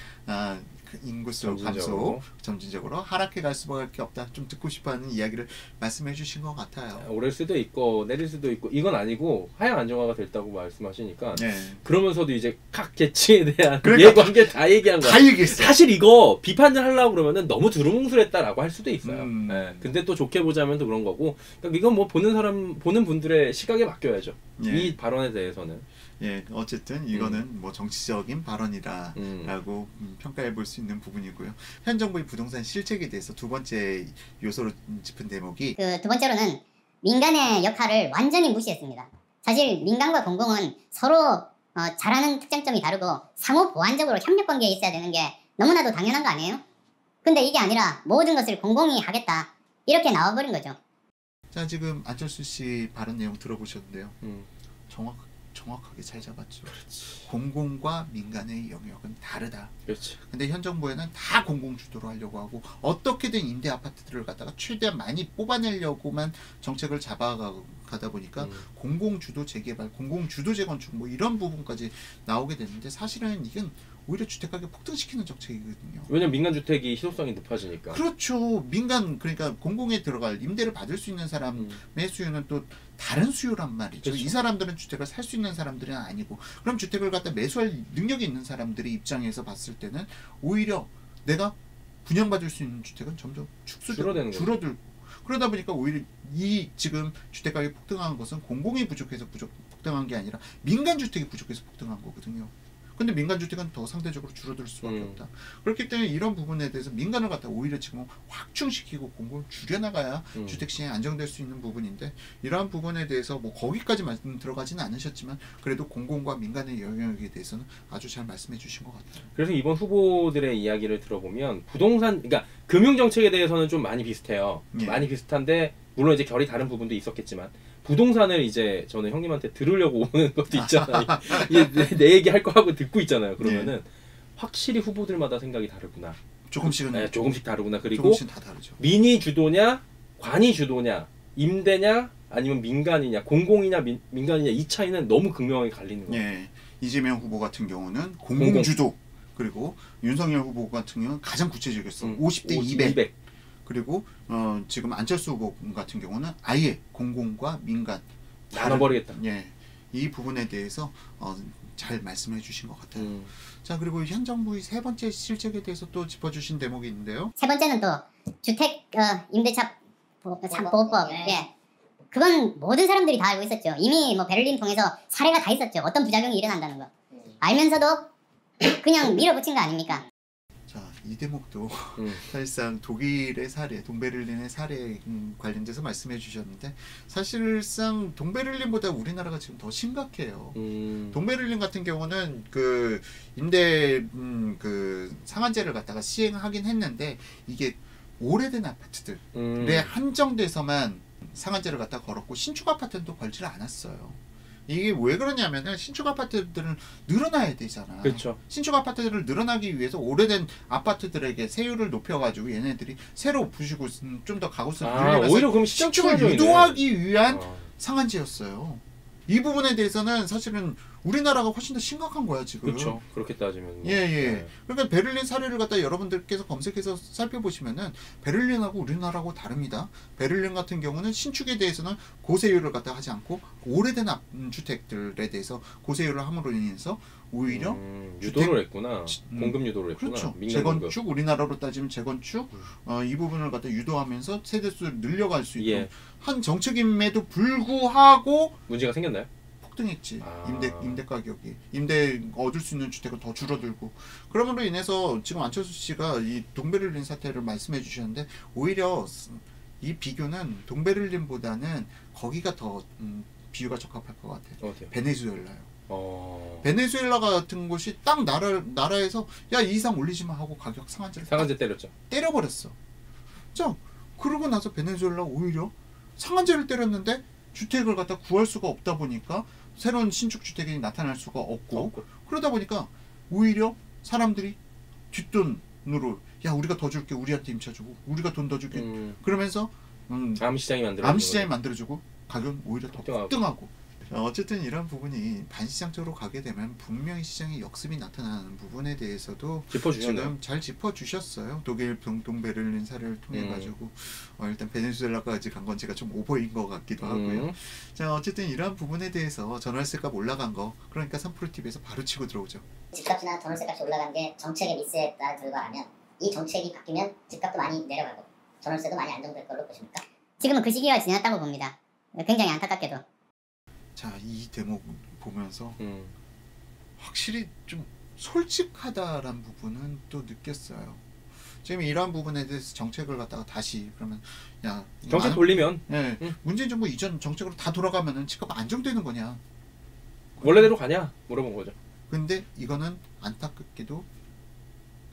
A: 인구수 감소 점진적으로 하락해 갈 수밖에 없다. 좀 듣고 싶어하는 이야기를 말씀해 주신 것 같아요.
B: 오를 수도 있고 내릴 수도 있고 이건 아니고 하향 안정화가 됐다고 말씀하시니까 그러면서도 이제 각 계층에 대한 이해관계 다 얘기한 거야.
A: 다 얘기했어.
B: 사실 이거 비판을 하려고 그러면은 너무 두루뭉술했다라고 할 수도 있어요. 근데 또 좋게 보자면 또 그런 거고. 그러니까 이건 뭐 보는 분들의 시각에 맡겨야죠. 이 발언에 대해서는.
A: 어쨌든 이거는 뭐 정치적인 발언이라고 평가해 볼 수 있는 부분이고요. 현 정부의 부동산 실책에 대해서 두 번째 요소로 짚은 대목이
D: 그 두 번째로는 민간의 역할을 완전히 무시했습니다. 사실 민간과 공공은 서로 잘하는 특장점이 다르고 상호 보완적으로 협력 관계에 있어야 되는 게 너무나도 당연한 거 아니에요? 근데 이게 아니라 모든 것을 공공이 하겠다 이렇게 나와버린 거죠.
A: 자, 지금 안철수 씨 발언 내용 들어보셨는데요. 정확하게 잘 잡았죠.
B: 그렇지.
A: 공공과 민간의 영역은 다르다.
B: 그렇지.
A: 근데 현 정부에는 다 공공 주도로 하려고 하고 어떻게든 임대 아파트들을 갖다가 최대한 많이 뽑아내려고만 정책을 잡아가다 보니까 공공 주도 재개발, 공공 주도 재건축 뭐 이런 부분까지 나오게 되는데 사실은 이건 오히려 주택 가격 폭등시키는 정책이거든요.
B: 왜냐면 민간 주택이 희소성이 높아지니까.
A: 그렇죠. 민간 그러니까 공공에 들어갈 임대를 받을 수 있는 사람의 수요는 또 다른 수요란 말이죠.
B: 그렇죠.
A: 이 사람들은 주택을 살 수 있는 사람들은 아니고 그럼 주택을 갖다 매수할 능력이 있는 사람들의 입장에서 봤을 때는 오히려 내가 분양받을 수 있는 주택은 점점 줄어들고 그러다 보니까 오히려 이 지금 주택 가격이 폭등한 것은 공공이 부족해서 폭등한 게 아니라 민간 주택이 부족해서 폭등한 거거든요. 근데 민간 주택은 더 상대적으로 줄어들 수밖에 없다. 그렇기 때문에 이런 부분에 대해서 민간을 갖다 오히려 지금 확충시키고 공공을 줄여나가야 주택 시장이 안정될 수 있는 부분인데 이러한 부분에 대해서 뭐 거기까지 말씀 들어가지는 않으셨지만 그래도 공공과 민간의 영역에 대해서는 아주 잘 말씀해 주신 것 같아요.
B: 그래서 이번 후보들의 이야기를 들어보면 부동산, 그러니까 금융 정책에 대해서는 좀 많이 비슷해요.
A: 예.
B: 많이 비슷한데 물론 이제 결이 다른 부분도 있었겠지만 부동산을 이제 저는 형님한테 들으려고 오는 것도 있잖아요. 내 얘기 할 거 하고 듣고 있잖아요. 그러면은 확실히 후보들마다 생각이 다르구나.
A: 조금씩은
B: 네, 조금씩 다르구나. 그리고
A: 조금씩 다 다르죠.
B: 민이 주도냐, 관이 주도냐, 임대냐, 아니면 민간이냐, 공공이냐, 민간이냐 이 차이는 너무 극명하게 갈리는 거예요.
A: 예, 이재명 후보 같은 경우는 공공 주도 그리고 윤석열 후보 같은 경우는 가장 구체적이었어. 50대 200. 그리고 지금 안철수 후보 같은 경우는 아예 공공과 민간
B: 나눠버리겠다.
A: 예, 이 부분에 대해서 잘 말씀해 주신 것 같아요. 자, 그리고 현 정부의 세 번째 실책에 대해서 또 짚어주신 대목이 있는데요.
D: 세 번째는 또 주택 임대차 보호법. 예. 그건 모든 사람들이 다 알고 있었죠. 이미 뭐 베를린 통해서 사례가 다 있었죠. 어떤 부작용이 일어난다는 거. 알면서도 그냥 밀어붙인 거 아닙니까?
A: 자, 이 대목도 사실상 독일의 사례, 동베를린의 사례 관련돼서 말씀해 주셨는데 사실상 동베를린보다 우리나라가 지금 더 심각해요. 동베를린 같은 경우는 그 임대 그 상한제를 갖다가 시행하긴 했는데 이게 오래된 아파트들에 한정돼서만 상한제를 갖다 걸었고 신축 아파트는 또 걸지를 않았어요. 이게 왜 그러냐면은 신축 아파트들은 늘어나야 되잖아.
B: 그렇죠.
A: 신축 아파트들을 늘어나기 위해서 오래된 아파트들에게 세율을 높여가지고 얘네들이 새로 부시고 좀 더 가구수를 늘려서
B: 오히려 그럼
A: 신축을 유도하기 위한 상한제였어요. 이 부분에 대해서는 사실은 우리나라가 훨씬 더 심각한 거야 지금.
B: 그렇죠. 그렇게 따지면.
A: 예.
B: 네.
A: 그러니까 베를린 사례를 갖다 여러분들께서 검색해서 살펴보시면은 베를린하고 우리나라하고 다릅니다. 베를린 같은 경우는 신축에 대해서는 고세율을 갖다 하지 않고 오래된 주택들에 대해서 고세율을 함으로 인해서 오히려
B: 유도를 했구나. 공급 유도를 했구나.
A: 그렇죠.
B: 민간
A: 재건축
B: 공급.
A: 우리나라로 따지면 재건축 이 부분을 갖다 유도하면서 세대수를 늘려갈 수 있도록 한 정책임에도 불구하고
B: 문제가 생겼나요?
A: 폭등했지. 임대 가격이 임대 얻을 수 있는 주택은 더 줄어들고 그러므로 인해서 지금 안철수 씨가 이 동베를린 사태를 말씀해 주셨는데 오히려 이 비교는 동베를린보다는 거기가 더 비유가 적합할 것 같아요.
B: 어때요?
A: 베네수엘라요.
B: 베네수엘라
A: 같은 곳이 딱 나라에서 야 이 이상 올리지 마 하고 가격 상한제를
B: 상한제 때렸죠.
A: 때려버렸어. 자 그러고 나서 베네수엘라 오히려 상한제를 때렸는데 주택을 갖다 구할 수가 없다 보니까 새로운 신축 주택이 나타날 수가 없고 그러다 보니까 오히려 사람들이 뒷돈으로 야 우리가 더 줄게 우리한테 임차주고 우리가 돈 더 줄게 그러면서
B: 암시장이
A: 만들어주고 가격은 오히려 더 폭등하고 어쨌든 이런 부분이 반시장적으로 가게 되면 분명히 시장의 역습이 나타나는 부분에 대해서도 지금 잘 짚어주셨어요. 독일 동베를린 사례를 통해 가지고 일단 베네수엘라까지 간 건 제가 좀 오버인 것 같기도 하고요. 자 어쨌든 이러한 부분에 대해서 전월세값 올라간 거 그러니까 3프로TV에서 바로 치고 들어오죠.
C: 집값이나 전월세값이 올라간 게 정책의 미스에 따른 결과라면 이 정책이 바뀌면 집값도 많이 내려가고 전월세도 많이 안정될 걸로 보십니까?
D: 지금은 그 시기가 지났다고 봅니다. 굉장히 안타깝게도.
A: 자, 이 대목 보면서 확실히 좀 솔직하다라는 부분은 또 느꼈어요. 지금 이러한 부분에 대해서 정책을 갖다가 다시 그러면 야
B: 정책 돌리면
A: 문재인 정부 이전 정책으로 다 돌아가면은 집값 안정되는 거냐?
B: 원래대로 가냐 물어본 거죠.
A: 근데 이거는 안타깝게도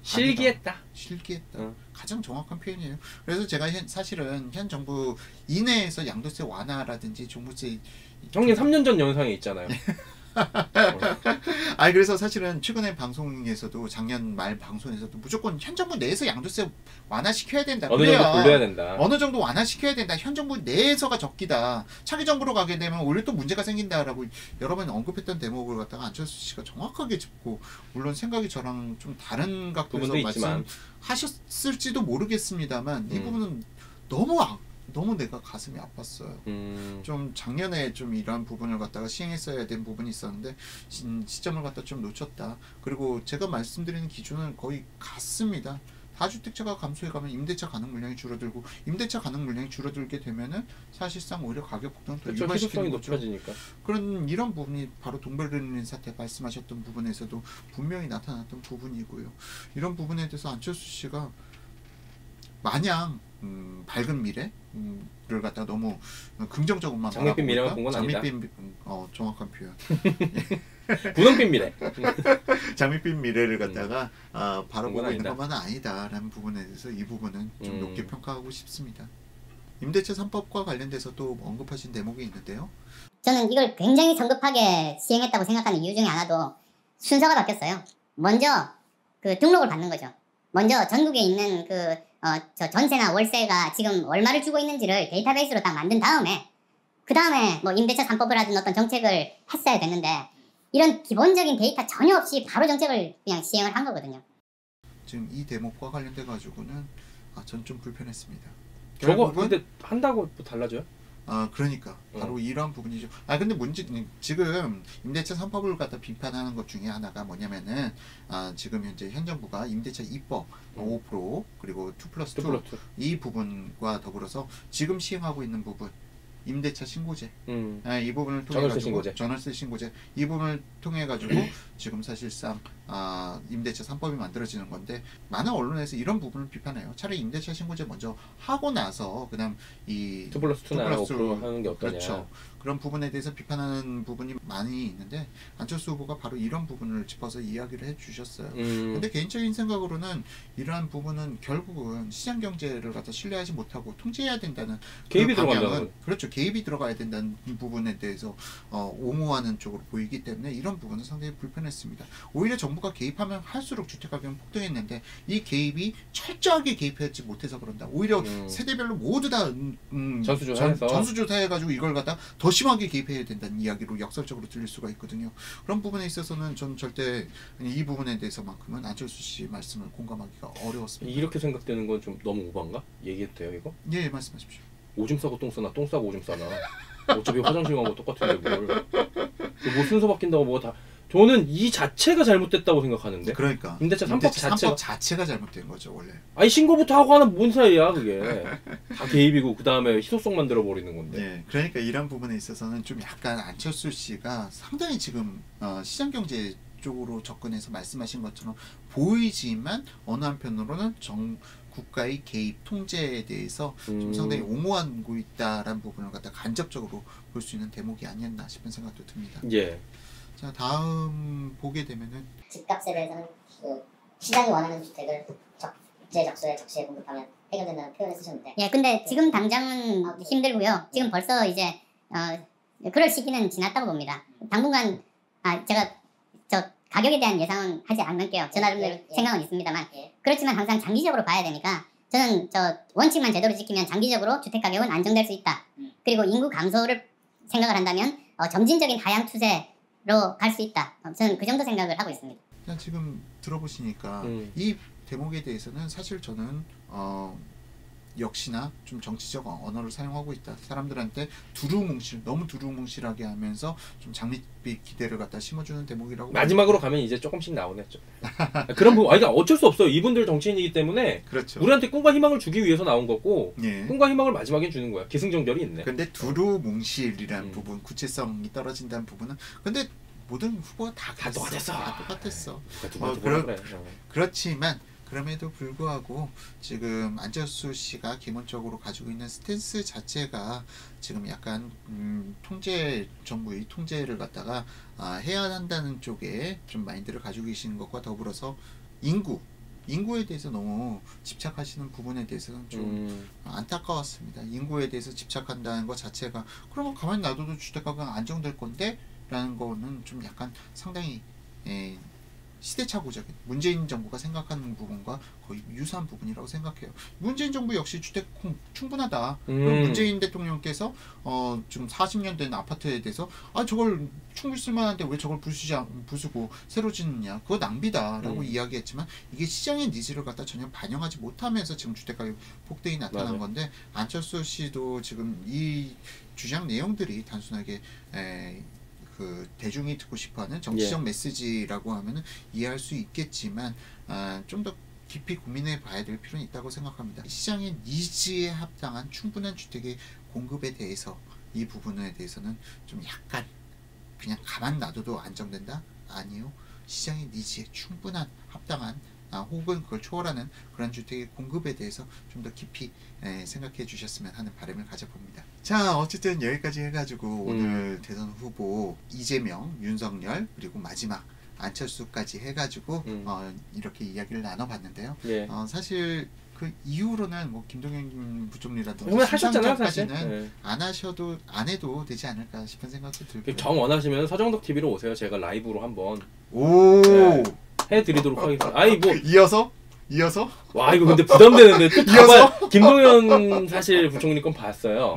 B: 실기했다.
A: 실기했다. 가장 정확한 표현이에요. 그래서 제가 사실은 현 정부 이내에서 양도세 완화라든지 종부세
B: 형님 3년 전 영상에 있잖아요.
A: 아니 그래서 사실은 최근에 방송에서도 작년 말 방송에서도 무조건 현 정부 내에서 양도세 완화시켜야 된다.
B: 어느 정도 돌려야 된다.
A: 어느 정도 완화시켜야 된다. 현 정부 내에서가 적기다. 차기 정부로 가게 되면 오히려 또 문제가 생긴다라고 여러 번 언급했던 대목을 갖다가 안철수 씨가 정확하게 짚고 물론 생각이 저랑 좀 다른 각도에서 말씀하셨을지도 모르겠습니다만 이 부분은 너무 내가 가슴이 아팠어요. 좀 작년에 좀 이러한 부분을 갖다가 시행했어야 된 부분이 있었는데 시점을 갖다 좀 놓쳤다. 그리고 제가 말씀드리는 기준은 거의 같습니다. 다주택자가 감소해 가면 임대차 가능 물량이 줄어들고 임대차 가능 물량이 줄어들게 되면은 사실상 오히려 가격 폭등을 더 유발시키는 거죠.
B: 높아지니까.
A: 그런 이런 부분이 바로 동백르닌 사태 말씀하셨던 부분에서도 분명히 나타났던 부분이고요. 이런 부분에 대해서 안철수 씨가 마냥 밝은 미래를 갖다 너무 긍정적으로만
B: 장밋빛 미래만 본 건 아니다.
A: 정확한 표현.
B: 분홍빛 미래.
A: 장밋빛 미래를 갖다가 바라보고 있는 것만은 아니다라는 부분에 대해서 이 부분은 좀 높게 평가하고 싶습니다. 임대차 3법과 관련돼서 또 언급하신 대목이 있는데요.
D: 저는 이걸 굉장히 성급하게 시행했다고 생각하는 이유 중에 하나도 순서가 바뀌었어요. 먼저 그 등록을 받는 거죠. 먼저 전국에 있는 저 전세나 월세가 지금 얼마를 주고 있는지를 데이터베이스로 딱 만든 다음에 그 다음에 뭐 임대차 3법을 하든 어떤 정책을 했어야 됐는데 이런 기본적인 데이터 전혀 없이 바로 정책을 그냥 시행을 한 거거든요.
A: 지금 이 대목과 관련돼 가지고는 전 좀 불편했습니다.
B: 저거 근데 한다고 뭐 달라져요?
A: 그러니까 바로 이런 부분이죠. 근데 지금 임대차 3법을 갖다 비판하는 것 중에 하나가 뭐냐면은 지금 현재 현 정부가 임대차 2법 5% 그리고 2+2 이 부분과 더불어서 지금 시행하고 있는 부분 임대차 신고제 이 부분을 통해 가지고 전월세 신고제 이 부분을 통해 가지고 지금 사실상 임대차 3법이 만들어지는 건데 많은 언론에서 이런 부분을 비판해요. 차라리 임대차 신고제 먼저 하고 나서 그다음 이
B: 2+2나 5% 하는 게 어떠냐.
A: 그렇죠. 그런 부분에 대해서 비판하는 부분이 많이 있는데 안철수 후보가 바로 이런 부분을 짚어서 이야기를 해주셨어요. 근데 개인적인 생각으로는 이러한 부분은 결국은 시장 경제를 갖다 신뢰하지 못하고 통제해야 된다는
B: 개입이 들어간다는
A: 그렇죠. 개입이 들어가야 된다는 부분에 대해서 옹호하는 쪽으로 보이기 때문에 이런 부분은 상당히 불편했습니다. 오히려 정부가 개입하면 할수록 주택가격은 폭등했는데 이 개입이 철저하게 개입하지 못해서 그런다. 오히려 세대별로 모두 다 전수조사해가지고 이걸 갖다 더 심하게 개입해야 된다는 이야기로 역설적으로 들릴 수가 있거든요. 그런 부분에 있어서는 전 절대 이 부분에 대해서만큼은 안철수 씨 말씀을 공감하기가 어려웠습니다.
B: 이렇게 생각되는 건 좀 너무 오반가? 얘기해도 돼요 이거?
A: 예, 말씀하십시오.
B: 오줌 싸고 똥 싸나 똥 싸고 오줌 싸나 어차피 화장실 가고 똑같은데 뭘 뭐 순서 바뀐다고 뭐 다 저는 이 자체가 잘못됐다고 생각하는데.
A: 그러니까
B: 임대차 3법
A: 자체가 잘못된 거죠 원래.
B: 아니 신고부터 하고 하는 뭔 사이야 그게. 다 개입이고 그 다음에 희소성 만들어 버리는 건데.
A: 네, 그러니까 이런 부분에 있어서는 좀 약간 안철수 씨가 상당히 지금 시장 경제 쪽으로 접근해서 말씀하신 것처럼 보이지만 어느 한편으로는 국가의 개입 통제에 대해서 좀 상당히 옹호하고 있다라는 부분을 갖다 간접적으로 볼 수 있는 대목이 아니었나 싶은 생각도 듭니다.
B: 예.
A: 자, 다음 보게 되면은
C: 집값에 대해서는 시장이 원하는 주택을 적시에 공급하면 해결된다는 표현을 쓰셨는데.
D: 예, 근데 지금 당장은 힘들고요. 지금 벌써 이제 그럴 시기는 지났다고 봅니다. 당분간 제가 저 가격에 대한 예상은 하지 않을게요. 저 나름대로 생각은 있습니다만 그렇지만 항상 장기적으로 봐야 되니까 저는 저 원칙만 제대로 지키면 장기적으로 주택 가격은 안정될 수 있다. 그리고 인구 감소를 생각을 한다면 점진적인 하향 추세로 갈 수 있다. 저는 그 정도 생각을 하고 있습니다.
A: 지금 들어보시니까 이 대목에 대해서는 사실 저는 역시나 좀 정치적 언어를 사용하고 있다. 사람들한테 너무 두루뭉실하게 하면서 좀 장밋빛 기대를 갖다 심어주는 대목이라고.
B: 마지막으로 가면 이제 조금씩 나오겠죠. 그런 부분, 그러니까 어쩔 수 없어요. 이분들 정치인이기 때문에
A: 그렇죠.
B: 우리한테 꿈과 희망을 주기 위해서 나온 거고
A: 예.
B: 꿈과 희망을 마지막에 주는 거야. 기승전결이 있네.
A: 근데 두루뭉실이라는 부분, 구체성이 떨어진다는 부분은 근데 모든 후보가 다
B: 똑같았어.
A: 다 똑같았어.
B: 그래.
A: 그렇지만 그럼에도 불구하고 지금 안철수 씨가 기본적으로 가지고 있는 스탠스 자체가 지금 약간 정부의 통제를 갖다가 해야 한다는 쪽에 좀 마인드를 가지고 계시는 것과 더불어서 인구에 대해서 너무 집착하시는 부분에 대해서는 좀 안타까웠습니다. 인구에 대해서 집착한다는 것 자체가 그러면 가만히 놔둬도 주택가가 안정될 건데 라는 거는 좀 약간 상당히 시대착오적인 문재인 정부가 생각하는 부분과 거의 유사한 부분이라고 생각해요. 문재인 정부 역시 주택 충분하다. 그럼 문재인 대통령께서 지금 40년 된 아파트에 대해서 저걸 충분히 쓸만한데 왜 저걸 부수고 새로 짓느냐, 그거 낭비다라고 이야기했지만 이게 시장의 니즈를 갖다 전혀 반영하지 못하면서 지금 주택가격 폭등이 나타난
B: 맞아요.
A: 건데 안철수 씨도 지금 이 주장 내용들이 단순하게 그 대중이 듣고 싶어하는 정치적 메시지라고 하면은 이해할 수 있겠지만 좀 더 깊이 고민해 봐야 될 필요는 있다고 생각합니다. 시장의 니즈에 합당한 충분한 주택의 공급에 대해서 이 부분에 대해서는 좀 약간 그냥 가만 놔둬도 안정된다? 아니요. 시장의 니즈에 충분한 합당한 혹은 그걸 초월하는 그런 주택의 공급에 대해서 좀 더 깊이 생각해 주셨으면 하는 바람을 가져봅니다. 자, 어쨌든 여기까지 해가지고 오늘 대선 후보 이재명, 윤석열 그리고 마지막 안철수까지 해가지고 이렇게 이야기를 나눠봤는데요.
B: 예.
A: 사실 그 이후로는 뭐 김동연 부총리라든지
B: 정말 하셨잖아요, 사실.
A: 심상정까지는 안 해도 되지 않을까 싶은 생각도 들고요.
B: 정 원하시면 서정덕 TV로 오세요. 제가 라이브로 한번 해드리도록 하겠습니다. 아니 뭐
A: 이어서
B: 와 이거 근데 부담되는데 또 봐봐. 김동연 사실 부총리 건 봤어요.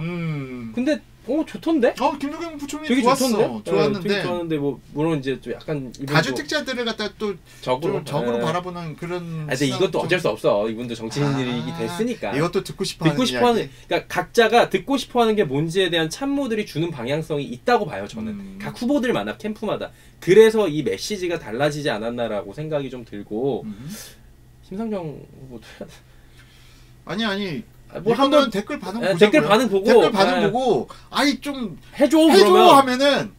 B: 근데 좋던데?
A: 김동연 부총리
B: 되게
A: 좋았는데
B: 되게 좋았는데 뭐 물론 이제 좀 약간
A: 가주택자들을 갖다 또 적으로 바라보는 그런.
B: 근데 이것도 어쩔 수 없어. 이분도 정치인들이 됐으니까.
A: 이것도 듣고 싶어하는 이야기.
B: 그러니까 각자가 듣고 싶어하는 게 뭔지에 대한 참모들이 주는 방향성이 있다고 봐요. 저는 각 후보들마다 캠프마다. 그래서 이 메시지가 달라지지 않았나라고 생각이 좀 들고. 심상정 후보도
A: 아니.
B: 뭐
A: 한번 댓글 반응 보자고요.
B: 댓글 반응 보고
A: 좀
B: 해줘
A: 하면은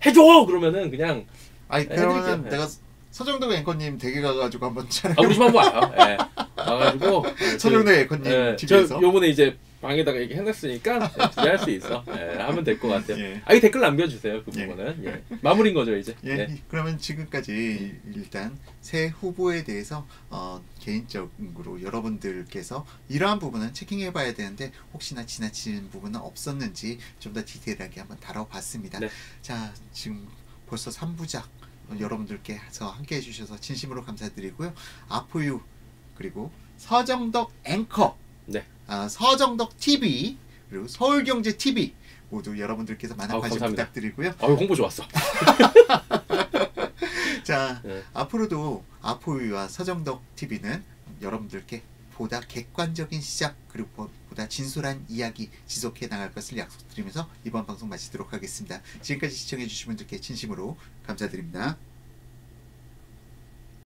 B: 그냥
A: 그러면 내가 서정덕 앵커님 댁에 가가지고 한번 촬영.
B: 우리 집 한번 와요. 와가지고
A: 서정덕 앵커님 집에서.
B: 저 요번에 이제 방에다가 이렇게 해놨으니까 이해할 수 있어. 하면 될 것 같아요.
A: 이
B: 댓글 남겨주세요. 그 부분은 마무리인 거죠 이제.
A: 그러면 지금까지 일단 새 후보에 대해서 개인적으로 여러분들께서 이러한 부분은 체킹해봐야 되는데 혹시나 지나치는 부분은 없었는지 좀 더 디테일하게 한번 다뤄봤습니다. 자, 지금 벌써 3부작 여러분들께서 함께 해주셔서 진심으로 감사드리고요. 아포유 그리고 서정덕 앵커, 서정덕 TV 그리고 서울경제 TV 모두 여러분들께서 많은 관심 부탁드리고요.
B: 홍보 좋았어.
A: 자, 앞으로도 아포유와 서정덕 TV는 여러분들께 보다 객관적인 시작 그리고 보다 진솔한 이야기 지속해 나갈 것을 약속드리면서 이번 방송 마치도록 하겠습니다. 지금까지 시청해 주신 분들께 진심으로 감사드립니다.